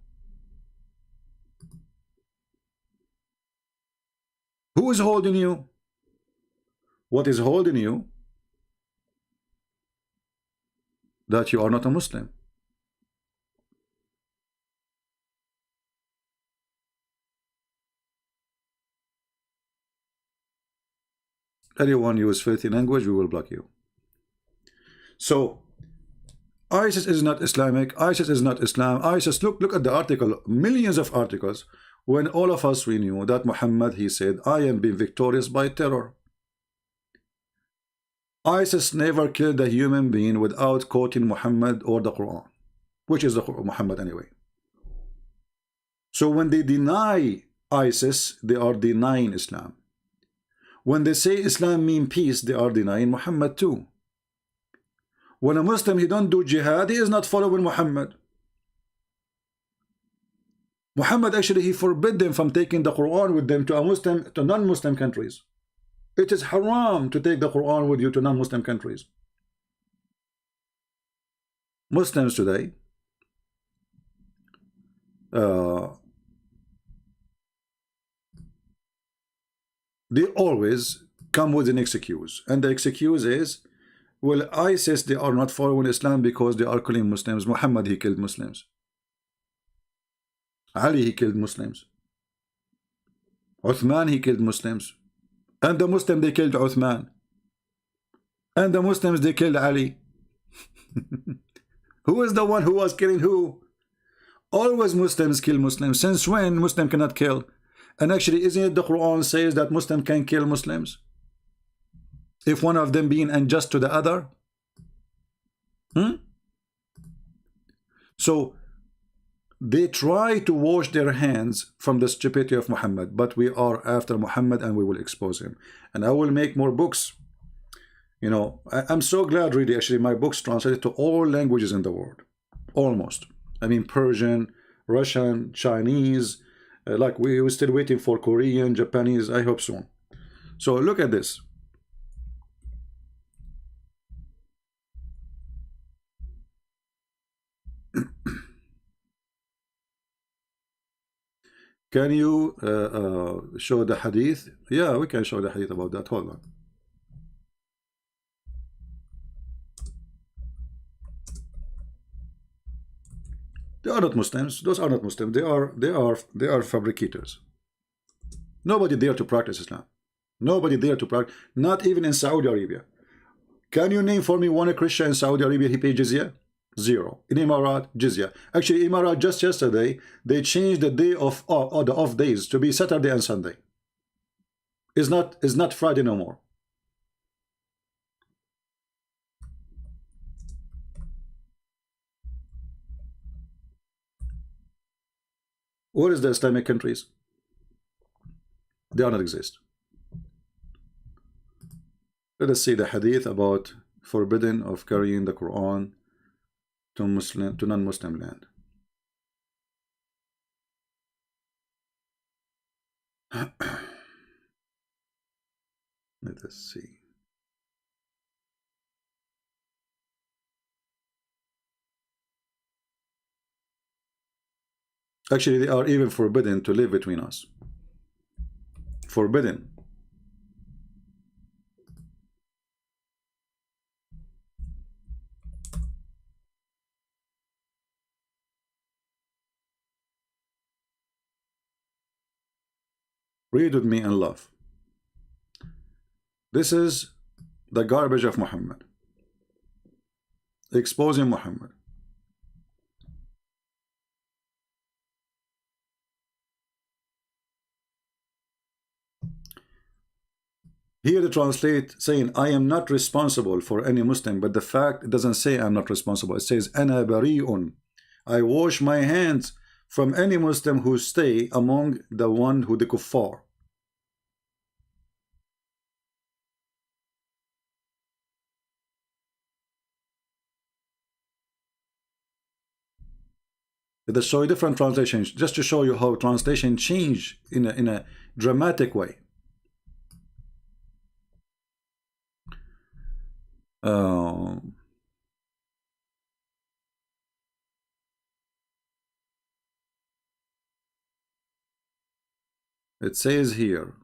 Who is holding you? What is holding you? That you are not a Muslim. Anyone use filthy language, we will block you. So ISIS is not Islamic. ISIS is not Islam. ISIS, look at the article, millions of articles, when all of us, we knew that Muhammad, he said, I am being victorious by terror. ISIS never killed a human being without quoting Muhammad or the Quran, which is the Muhammad anyway. So when they deny ISIS, they are denying Islam. When they say Islam means peace, they are denying Muhammad too. When a Muslim, he don't do jihad, he is not following Muhammad. Muhammad actually, he forbid them from taking the Quran with them to non-Muslim countries. It is haram to take the Quran with you to non-Muslim countries. Muslims today, they always come with an excuse, and the excuse is, well, ISIS, they are not following Islam because they are killing Muslims. Muhammad, he killed Muslims. Ali, he killed Muslims. Uthman, he killed Muslims. And the Muslim, they killed Uthman. And the Muslims, they killed Ali. Who is the one who was killing who? Always Muslims kill Muslims. Since when Muslim cannot kill? And actually, isn't it the Quran says that Muslim can kill Muslims if one of them being unjust to the other? So they try to wash their hands from the stupidity of Muhammad, but we are after Muhammad and we will expose him. And I will make more books. You know, I'm so glad really actually my books translated to all languages in the world. Almost. I mean Persian, Russian, Chinese, like we're still waiting for Korean, Japanese, I hope soon. So look at this. Can you show the hadith? Yeah, we can show the hadith about that. Hold on. They are not Muslims. Those are not Muslims. They are fabricators. Nobody there to practice Islam. Nobody there to practice. Not even in Saudi Arabia. Can you name for me one Christian in Saudi Arabia he paid jizya? Zero. In Emirat, jizya. Actually, Emirat just yesterday they changed the day of or the off days to be Saturday and Sunday. It's not Friday no more. Where is the Islamic countries? They do not exist. Let us see the hadith about forbidden of carrying the Quran to non-Muslim land. Let us see. Actually, they are even forbidden to live between us. Forbidden. Read with me and love. This is the garbage of Muhammad. Exposing Muhammad. Here they translate saying, I am not responsible for any Muslim, but the fact, it doesn't say I'm not responsible. It says, Ana bari'un. I wash my hands from any Muslim who stay among the one who the kuffar. They show different translations just to show you how translation change in a dramatic way. It says here,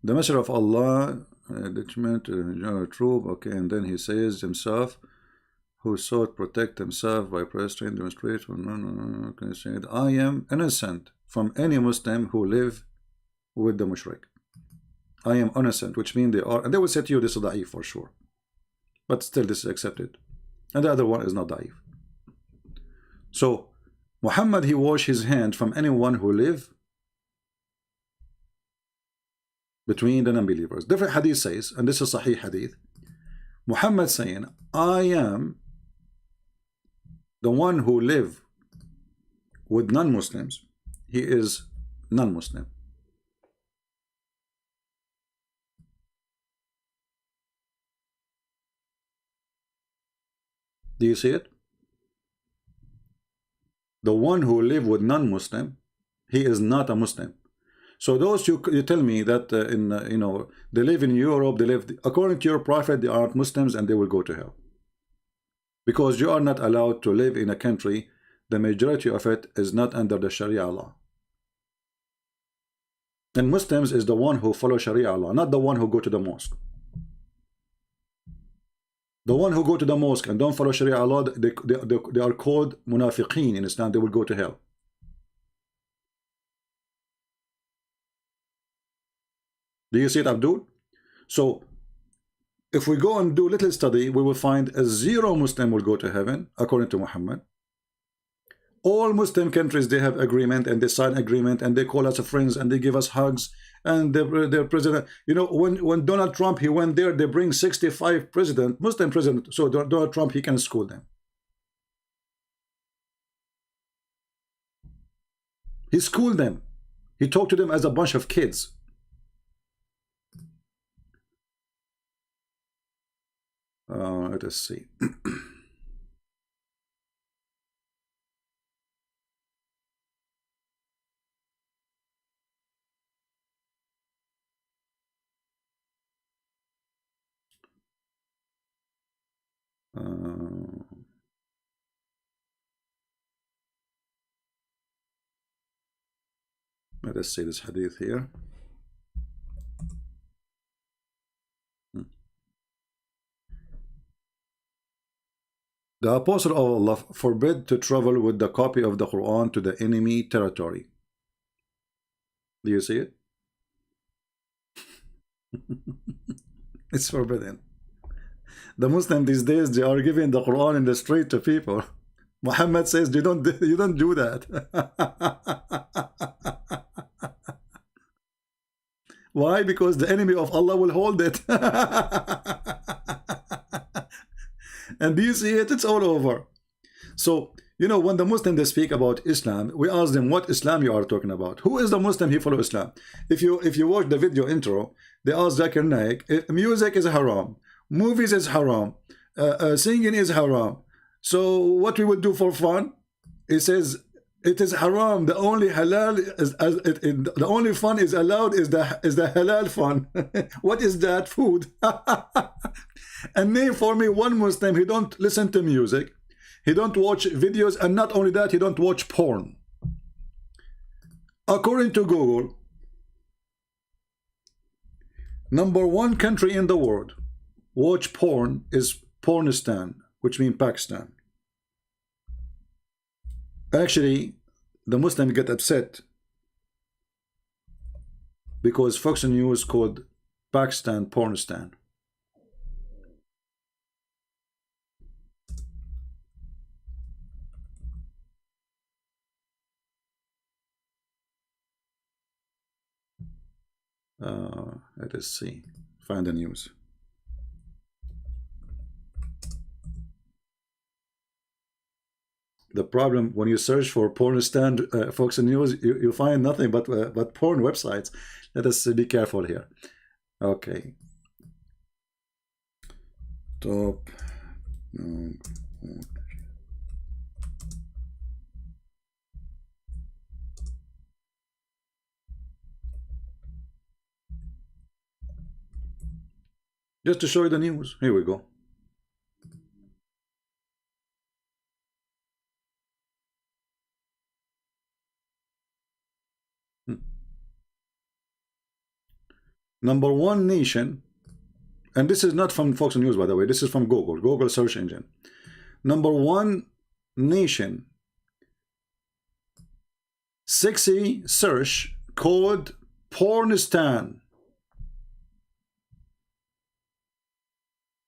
the Messenger of Allah, detriment, troop, okay, and then he says himself, who sought protect himself by prostrate, demonstrate, okay, said, I am innocent from any Muslim who live with the mushrik. I am innocent, which means they are, and they will say to you, this is da'if for sure. But still this is accepted. And the other one is not da'if. So, Muhammad, he washed his hand from anyone who live between the non-believers. Different hadith says, and this is Sahih hadith, Muhammad saying, I am the one who live with non-Muslims. He is non-Muslim. Do you see it? The one who live with non-Muslim, he is not a Muslim. So those you tell me that you know, they live in Europe, they live according to your prophet, they are not Muslims and they will go to hell, because you are not allowed to live in a country the majority of it is not under the Sharia law. And Muslims is the one who follow Sharia law, not the one who go to the mosque. The one who go to the mosque and don't follow Sharia law, they are called munafiqeen in Islam. They will go to hell. Do you see it, Abdul? So if we go and do little study, we will find a zero Muslim will go to heaven, according to Muhammad. All Muslim countries, they have agreement and they sign agreement and they call us friends and they give us hugs and their president. You know, when Donald Trump, he went there, they bring 65 Muslim president. So Donald Trump, he can school them. He schooled them. He talked to them as a bunch of kids. Let us see. Let us see this hadith here. The Apostle of Allah forbid to travel with the copy of the Quran to the enemy territory. Do you see it? It's forbidden. The Muslims these days, they are giving the Quran in the street to people. Muhammad says you don't do that. Why? Because the enemy of Allah will hold it. And do you see it? It's all over. So, you know, when the Muslims, they speak about Islam, we ask them what Islam you are talking about. Who is the Muslim he follow Islam? If you watch the video intro, they ask Zakir Naik, music is haram, movies is haram, singing is haram. So what we would do for fun? He says it is haram. The only halal is the only fun is allowed is the halal fun. What is that? Food. And name for me one Muslim, he don't listen to music, he don't watch videos, and not only that, he don't watch porn. According to Google, #1 country in the world watch porn is Pornistan, which means Pakistan. Actually, the Muslims get upset because Fox News called Pakistan Pornistan. Let us see. Find the news. The problem when you search for Pornistan, Fox News, you find nothing but porn websites. Let us be careful here. Okay. Top. Just to show you the news. Here we go. #1 nation, and this is not from Fox News, by the way, this is from Google search engine. #1 nation, sexy search called Pornistan.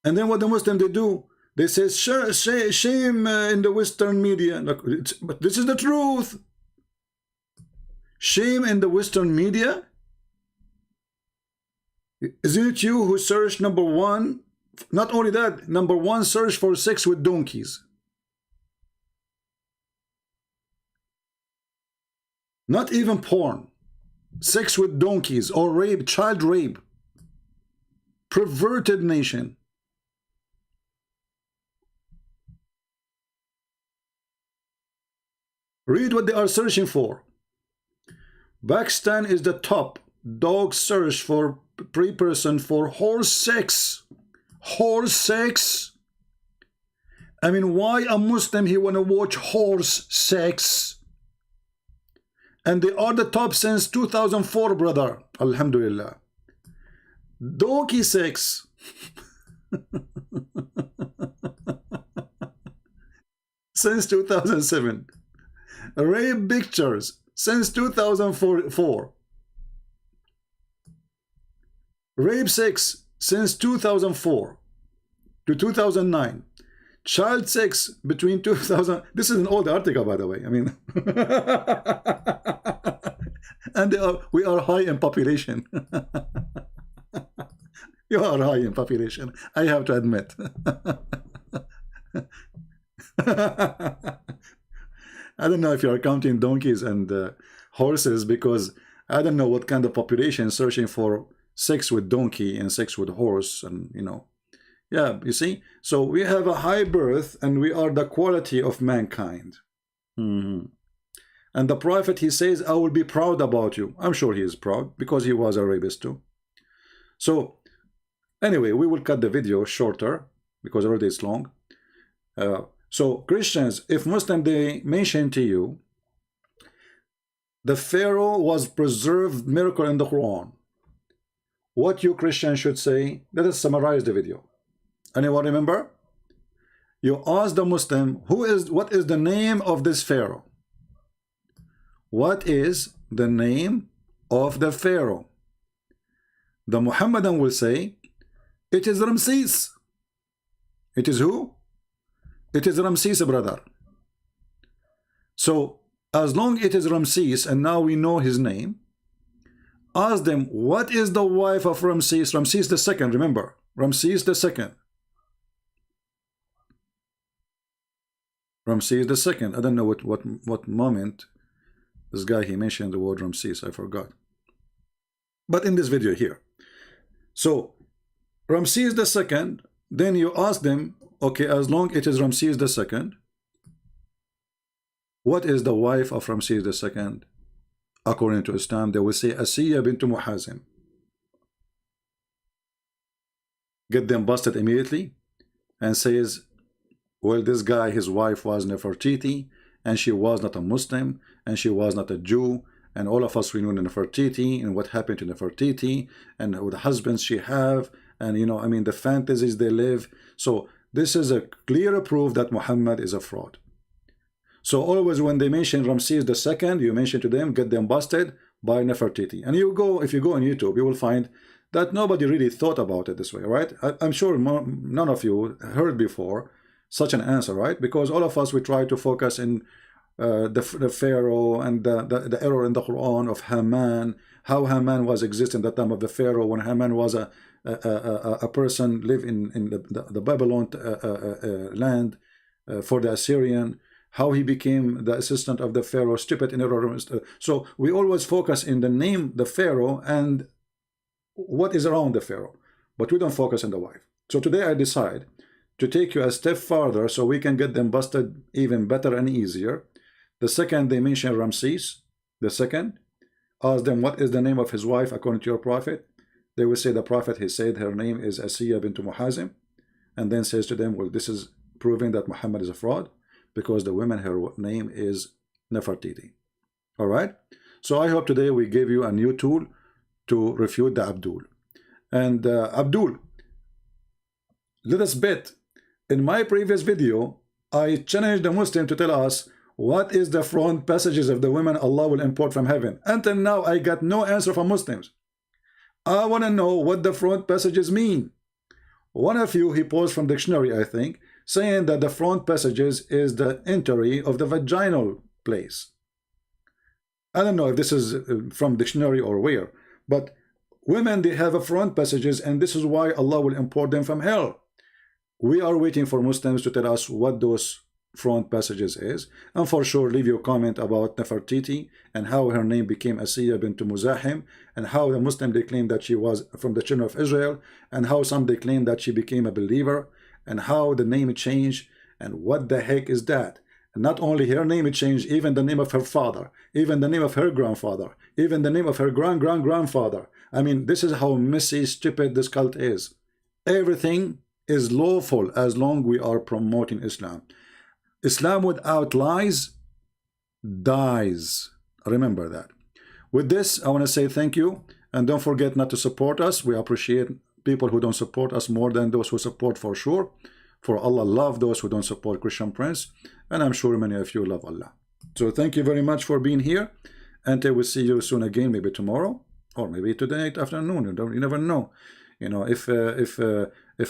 And then what the Muslims they do, they say shame in the Western media. Look, but this is the truth. Shame in the Western media. Isn't it you who searched #1? Not only that, #1 search for sex with donkeys. Not even porn. Sex with donkeys or rape, child rape. Perverted nation. Read what they are searching for. Pakistan is the top dog search for pre-person for horse sex. Horse sex. I mean, why a Muslim he wanna watch horse sex? And they are the top since 2004, brother. Alhamdulillah. Donkey sex. Since 2007. Rape pictures since 2004. Rape sex since 2004 to 2009. Child sex between 2000. This is an old article, by the way. I mean, and we are high in population. You are high in population, I have to admit. I don't know if you are counting donkeys and horses, because I don't know what kind of population is searching for sex with donkey and sex with horse, and you know. Yeah, you see, so we have a high birth and we are the quality of mankind. And the Prophet, he says, I will be proud about you. I'm sure he is proud, because he was a rapist too. So anyway, we will cut the video shorter because already it's long. So Christians, if Muslim, they mention to you the Pharaoh was preserved miracle in the Quran, what you Christians should say? Let us summarize the video. Anyone remember? You ask the Muslim, what is the name of this Pharaoh? What is the name of the Pharaoh? The Muhammadan will say, it is Ramses. It is who? It is Ramses, brother. So as long it is Ramses, and now we know his name, ask them, what is the wife of Ramses? Ramses the second, remember, Ramses the second. Ramses the second. I don't know what moment this guy, he mentioned the word Ramses, I forgot. But in this video here. So Ramses the second, then you ask them, okay, as long it is Ramses the second, what is the wife of Ramses the second? According to Islam, they will say Asiyah bint Muzahim. Get them busted immediately and says, well, this guy, his wife was Nefertari, and she was not a Muslim, and she was not a Jew, and all of us, we know Nefertari and what happened to Nefertari and the husbands she have, and you know, I mean, the fantasies they live. So this is a clear proof that Muhammad is a fraud. So always when they mention Ramses the second, you mention to them, get them busted by Nefertari. And you go, if you go on YouTube, you will find that nobody really thought about it this way, right? I'm sure none of you heard before such an answer, right? Because all of us, we try to focus in the Pharaoh and the error in the Quran of Haman, how Haman was existing at the time of the Pharaoh, when Haman was a person live in the Babylon land for the Assyrian, how he became the assistant of the Pharaoh, stupid in error. So we always focus in the name, the Pharaoh, and what is around the Pharaoh, but we don't focus on the wife. So today I decide to take you a step further so we can get them busted even better and easier. The second they mention Ramses, the second, ask them what is the name of his wife according to your prophet. They will say the prophet, he said her name is Asiyah bint Muzahim, and then says to them, well, this is proving that Muhammad is a fraud, because the woman, her name is Nefertari. All right. So I hope today we gave you a new tool to refute the Abdul. And Abdul, let us bet. In my previous video, I challenged the Muslim to tell us what is the front passages of the women Allah will import from heaven. Until now, I got no answer from Muslims. I want to know what the front passages mean. One of you, he posed from dictionary, I think, saying that the front passages is the entry of the vaginal place. I don't know if this is from dictionary or where, but women, they have a front passages, and this is why Allah will import them from hell. We are waiting for Muslims to tell us what those front passages is, and for sure leave your comment about Nefertari and how her name became Asiyah bint Muzahim, and how the Muslim they claim that she was from the children of Israel, and how some they claim that she became a believer, and how the name changed, and what the heck is that? And not only her name changed, even the name of her father, even the name of her grandfather, even the name of her grandfather. I mean, this is how messy, stupid this cult is. Everything is lawful as long we are promoting Islam. Islam without lies dies. Remember that. With this, I want to say thank you, and don't forget not to support us. We appreciate people who don't support us more than those who support, for sure. For Allah love those who don't support Christian Prince, and I'm sure many of you love Allah. So thank you very much for being here, and I will see you soon again, maybe tomorrow, or maybe today afternoon. You never know. You know, if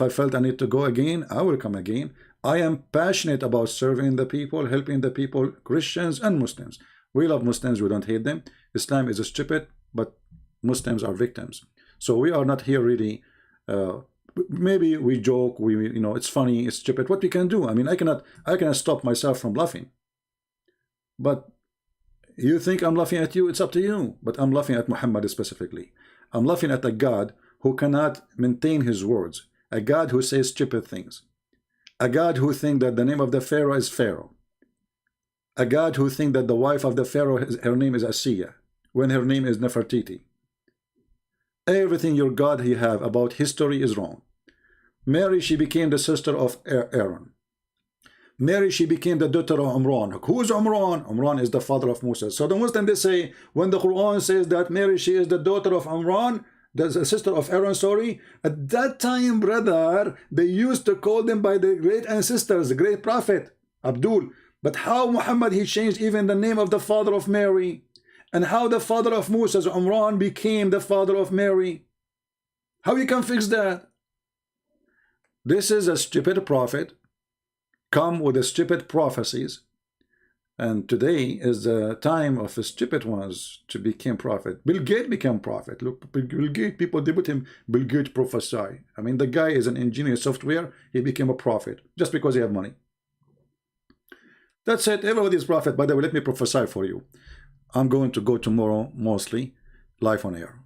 I felt I need to go again, I will come again. I am passionate about serving the people, helping the people, Christians and Muslims. We love Muslims, we don't hate them. Islam is stupid, but Muslims are victims. So we are not here really, maybe we joke, you know, it's funny, it's stupid. What we can do? I mean, I cannot stop myself from laughing. But you think I'm laughing at you, it's up to you. But I'm laughing at Muhammad specifically. I'm laughing at a God who cannot maintain his words, a God who says stupid things, a God who thinks that the name of the Pharaoh is Pharaoh, a God who thinks that the wife of the Pharaoh, her name is Asiyah, when her name is Nefertiti. Everything your God you have about history is wrong. Mary, she became the sister of Aaron. Mary, she became the daughter of Imran. Who is Imran? Imran is the father of Moses. So the Muslims, they say, when the Quran says that Mary, she is the daughter of Imran, the sister of Aaron, sorry, at that time, brother, they used to call them by their great ancestors, the great prophet, Abdul. But how Muhammad, he changed even the name of the father of Mary, and how the father of Moses, Imran, became the father of Mary. How you can fix that? This is a stupid prophet, come with the stupid prophecies, and today is the time of the stupid ones to become prophet. Bill Gates became prophet. Look, Bill Gates, people, they put him Bill Gates prophesy. I mean, the guy is an engineer software, he became a prophet just because he have money. That's it. Everybody is prophet. By the way, let me prophesy for you. I'm going to go tomorrow, mostly live on air.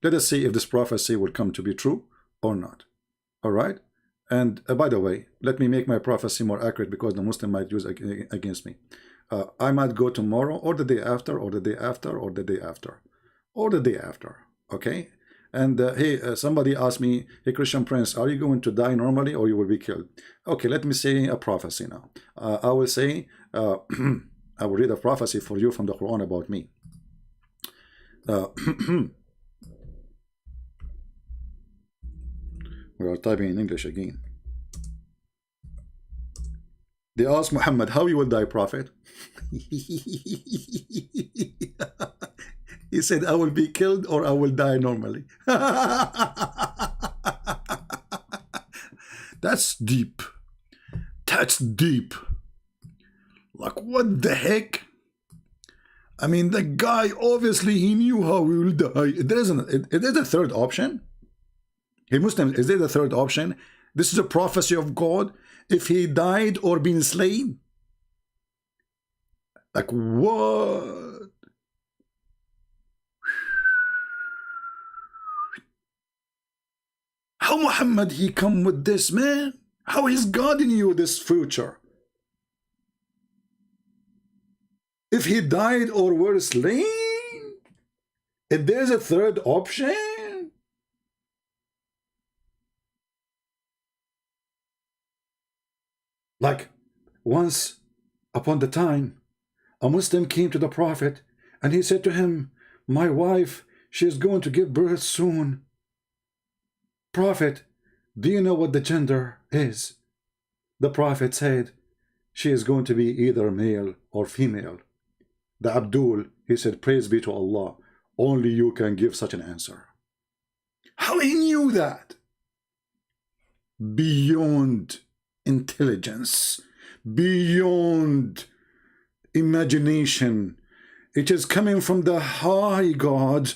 Let us see if this prophecy will come to be true or not. All right. And by the way, let me make my prophecy more accurate, because the Muslim might use against me. I might go tomorrow, or the day after, or the day after, or the day after, or the day after. Okay. And hey, somebody asked me, hey, Christian Prince, are you going to die normally, or you will be killed? Okay, let me say a prophecy now. I will say, I will read a prophecy for you from the Quran about me. We are typing in English again. They asked Muhammad, how you will die, prophet? He said, I will be killed or I will die normally. That's deep. That's deep. Like, what the heck? I mean, the guy, obviously, he knew how he will die. There's a third option. Hey, Muslims, is there the third option? This is a prophecy of God. If he died or been slain? Like, what? How Muhammad he come with this, man? How is God in you this future? If he died or were slain? If there's a third option? Like, once upon the time, a Muslim came to the Prophet and he said to him, my wife, she is going to give birth soon. Prophet, do you know what the gender is? The Prophet said, she is going to be either male or female. The Abdul, he said, praise be to Allah, only you can give such an answer. How he knew that? Beyond intelligence, beyond imagination. It is coming from the high God,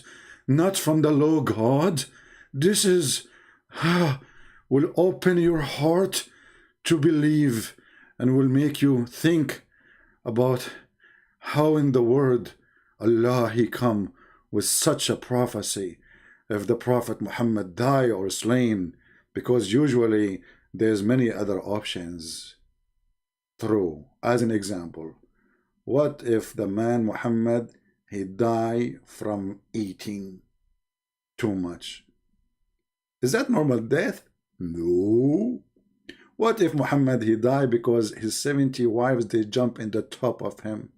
not from the low God. This is will open your heart to believe and will make you think about how in the word Allah he come with such a prophecy. If the Prophet Muhammad die or slain, because usually there's many other options. True. As an example, what if the man Muhammad, he die from eating too much? Is that normal death? No. What if Muhammad, he die because his 70 wives, they jump in the top of him?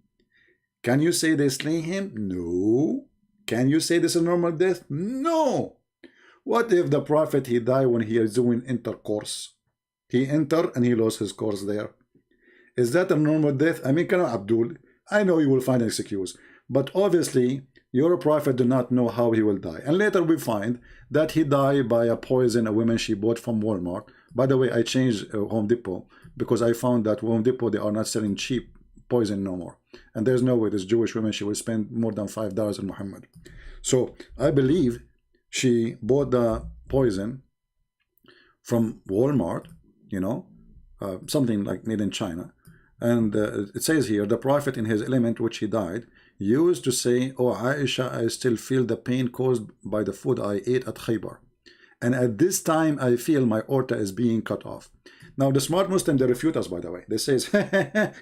Can you say they slay him? No. Can you say this is normal death? No. What if the Prophet, he die when he is doing intercourse? He enter and he lost his course there. Is that a normal death? I mean, Abdul, I know you will find an excuse, but obviously your prophet do not know how he will die. And later we find that he died by a poison a woman she bought from Walmart. By the way, I changed Home Depot because I found that Home Depot, they are not selling cheap poison no more. And there's no way this Jewish woman, she will spend more than $5 on Muhammad. So I believe she bought the poison from Walmart, you know, something like made in China. And it says here, the prophet in his element which he died used to say, "Oh Aisha, I still feel the pain caused by the food I ate at Khaybar. And at this time, I feel my aorta is being cut off." Now, the smart Muslim, they refute us, by the way. They say,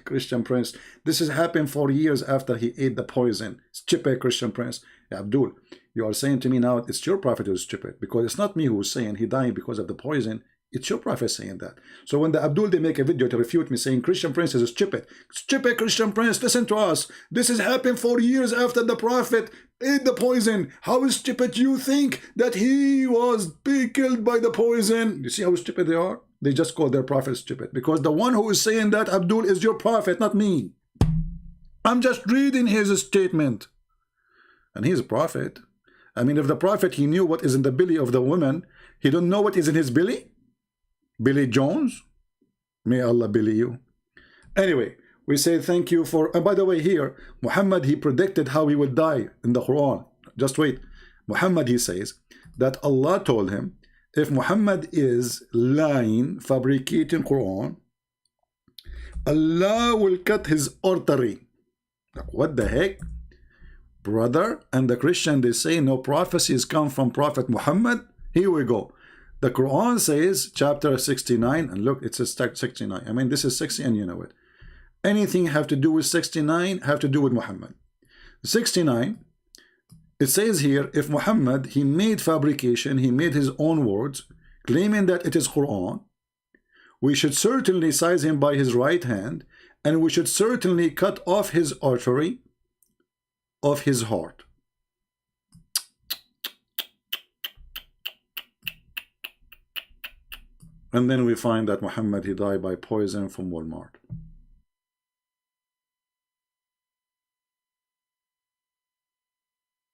Christian Prince, this has happened 4 years after he ate the poison. Stupid Christian Prince. Yeah, Abdul, you are saying to me now, it's your prophet who's stupid. Because it's not me who's saying he died because of the poison. It's your prophet saying that. So when the Abdul, they make a video to refute me saying Christian Prince is stupid. Stupid Christian Prince, listen to us. This has happened 4 years after the prophet ate the poison. How stupid you think that he was being killed by the poison? You see how stupid they are? They just call their prophet stupid. Because the one who is saying that, Abdul, is your prophet, not me. I'm just reading his statement. And he's a prophet. I mean, if the prophet, he knew what is in the belly of the woman, he don't know what is in his belly? Billy Jones, may Allah billy you. Anyway, we say thank you for, and by the way, here Muhammad, he predicted how he would die in the Quran. Just wait. Muhammad, he says that Allah told him, if Muhammad is lying, fabricating Quran, Allah will cut his artery. Like, what the heck, brother? And the Christian, they say no prophecies come from Prophet Muhammad. Here we go. The Quran says, chapter 69, and look, it says 69. I mean, this is 60 and you know it. Anything have to do with 69 have to do with Muhammad. 69, it says here, if Muhammad, he made fabrication, he made his own words, claiming that it is Quran, we should certainly seize him by his right hand, and we should certainly cut off his artery of his heart. And then we find that Muhammad, he died by poison from Walmart.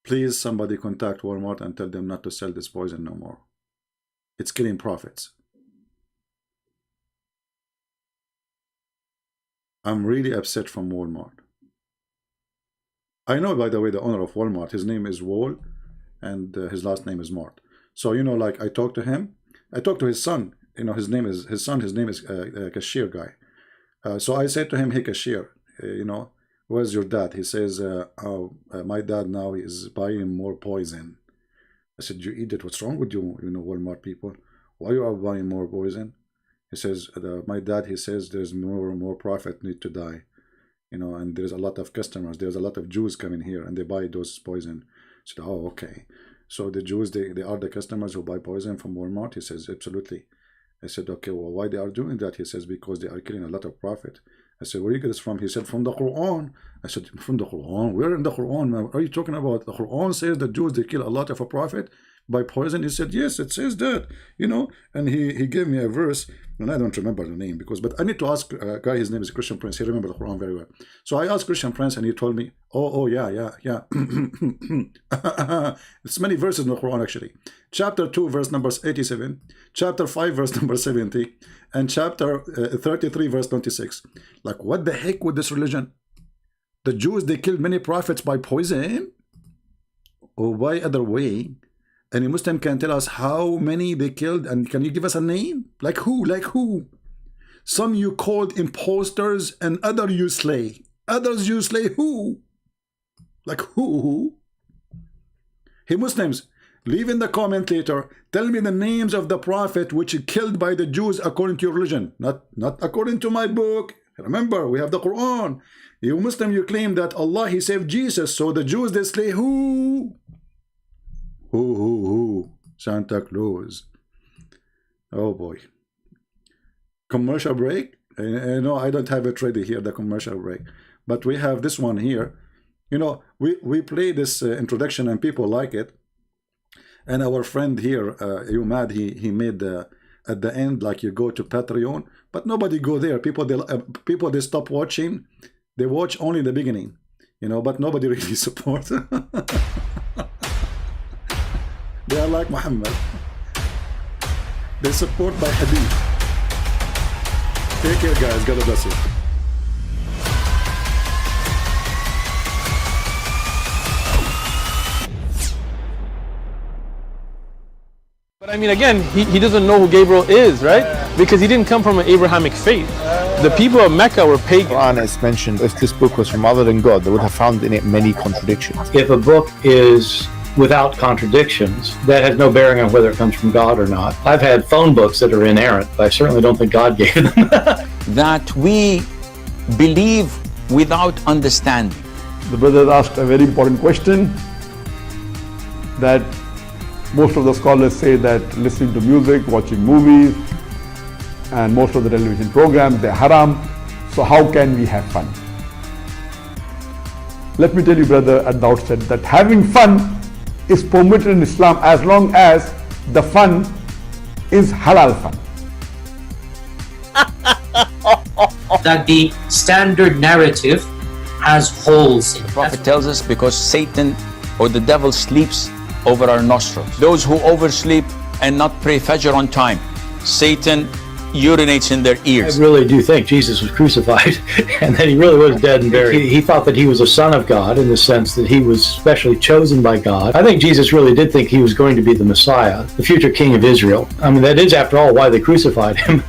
Please, somebody contact Walmart and tell them not to sell this poison no more. It's killing prophets. I'm really upset from Walmart. I know, by the way, the owner of Walmart, his name is Wall, and his last name is Mart. So, you know, like I talked to him, I talked to his son. You know, his name is cashier guy. So I said to him, hey, cashier, you know, where's your dad? He says, my dad now is buying more poison. I said, you eat it. What's wrong with you, you know, Walmart people? Why you are buying more poison? He says, my dad, he says, there's more and more prophet need to die. You know, and there's a lot of customers. There's a lot of Jews coming here and they buy those poison. I said, oh, okay. So the Jews, they are the customers who buy poison from Walmart? He says, absolutely. I said, okay, well, why they are doing that? He says, because they are killing a lot of prophet. I said, where you get this from? He said, from the Quran. I said, from the Quran? Where in the Quran, man? What are you talking about? The Quran says the Jews, they kill a lot of a prophet by poison. He said, yes, it says that, you know. And he gave me a verse, and I don't remember the name, but I need to ask a guy, his name is Christian Prince. He remembers the Quran very well. So I asked Christian Prince, and he told me, oh, yeah. It's many verses in the Quran, actually. Chapter 2, verse number 87, chapter 5, verse number 70, and chapter 33, verse 26. Like, what the heck with this religion? The Jews, they killed many prophets by poison? Or by other way? Any Muslim can tell us how many they killed, and can you give us a name? Like who? Like who? Some you called imposters, and other you slay. Others you slay who? Like who? Hey Muslims, leave in the comment later. Tell me the names of the prophet which are killed by the Jews according to your religion. Not according to my book. Remember, we have the Quran. You Muslim, you claim that Allah, he saved Jesus. So the Jews, they slay who? Who? Santa Claus. Oh boy. Commercial break? No, I don't have it ready here, the commercial break. But we have this one here. You know, we play this introduction and people like it. And our friend here, Umad, he made at the end, like you go to Patreon, but nobody go there. People they stop watching. They watch only the beginning. you know, but nobody really supports. They are like Muhammad. They support by hadith. Take care, guys. God bless you. But I mean, again, he doesn't know who Gabriel is, right? Because he didn't come from an Abrahamic faith. The people of Mecca were pagan. Quran is mentioned, if this book was from other than God, they would have found in it many contradictions. If a book is without contradictions, that has no bearing on whether it comes from God or not. I've had phone books that are inerrant, but I certainly don't think God gave them. That we believe without understanding. The brother asked a very important question, that most of the scholars say that listening to music, watching movies, and most of the television programs, they're haram. So how can we have fun? Let me tell you, brother, at the outset that having fun is permitted in Islam as long as the fun is halal fun. That the standard narrative has holes in it. The Prophet tells us because Satan or the devil sleeps over our nostrils. Those who oversleep and not pray Fajr on time, Satan urinates in their ears. I really do think Jesus was crucified and that he really was dead and buried. He thought that he was a son of God in the sense that he was specially chosen by God. I think Jesus really did think he was going to be the Messiah, the future king of Israel. I mean, that is, after all, why they crucified him,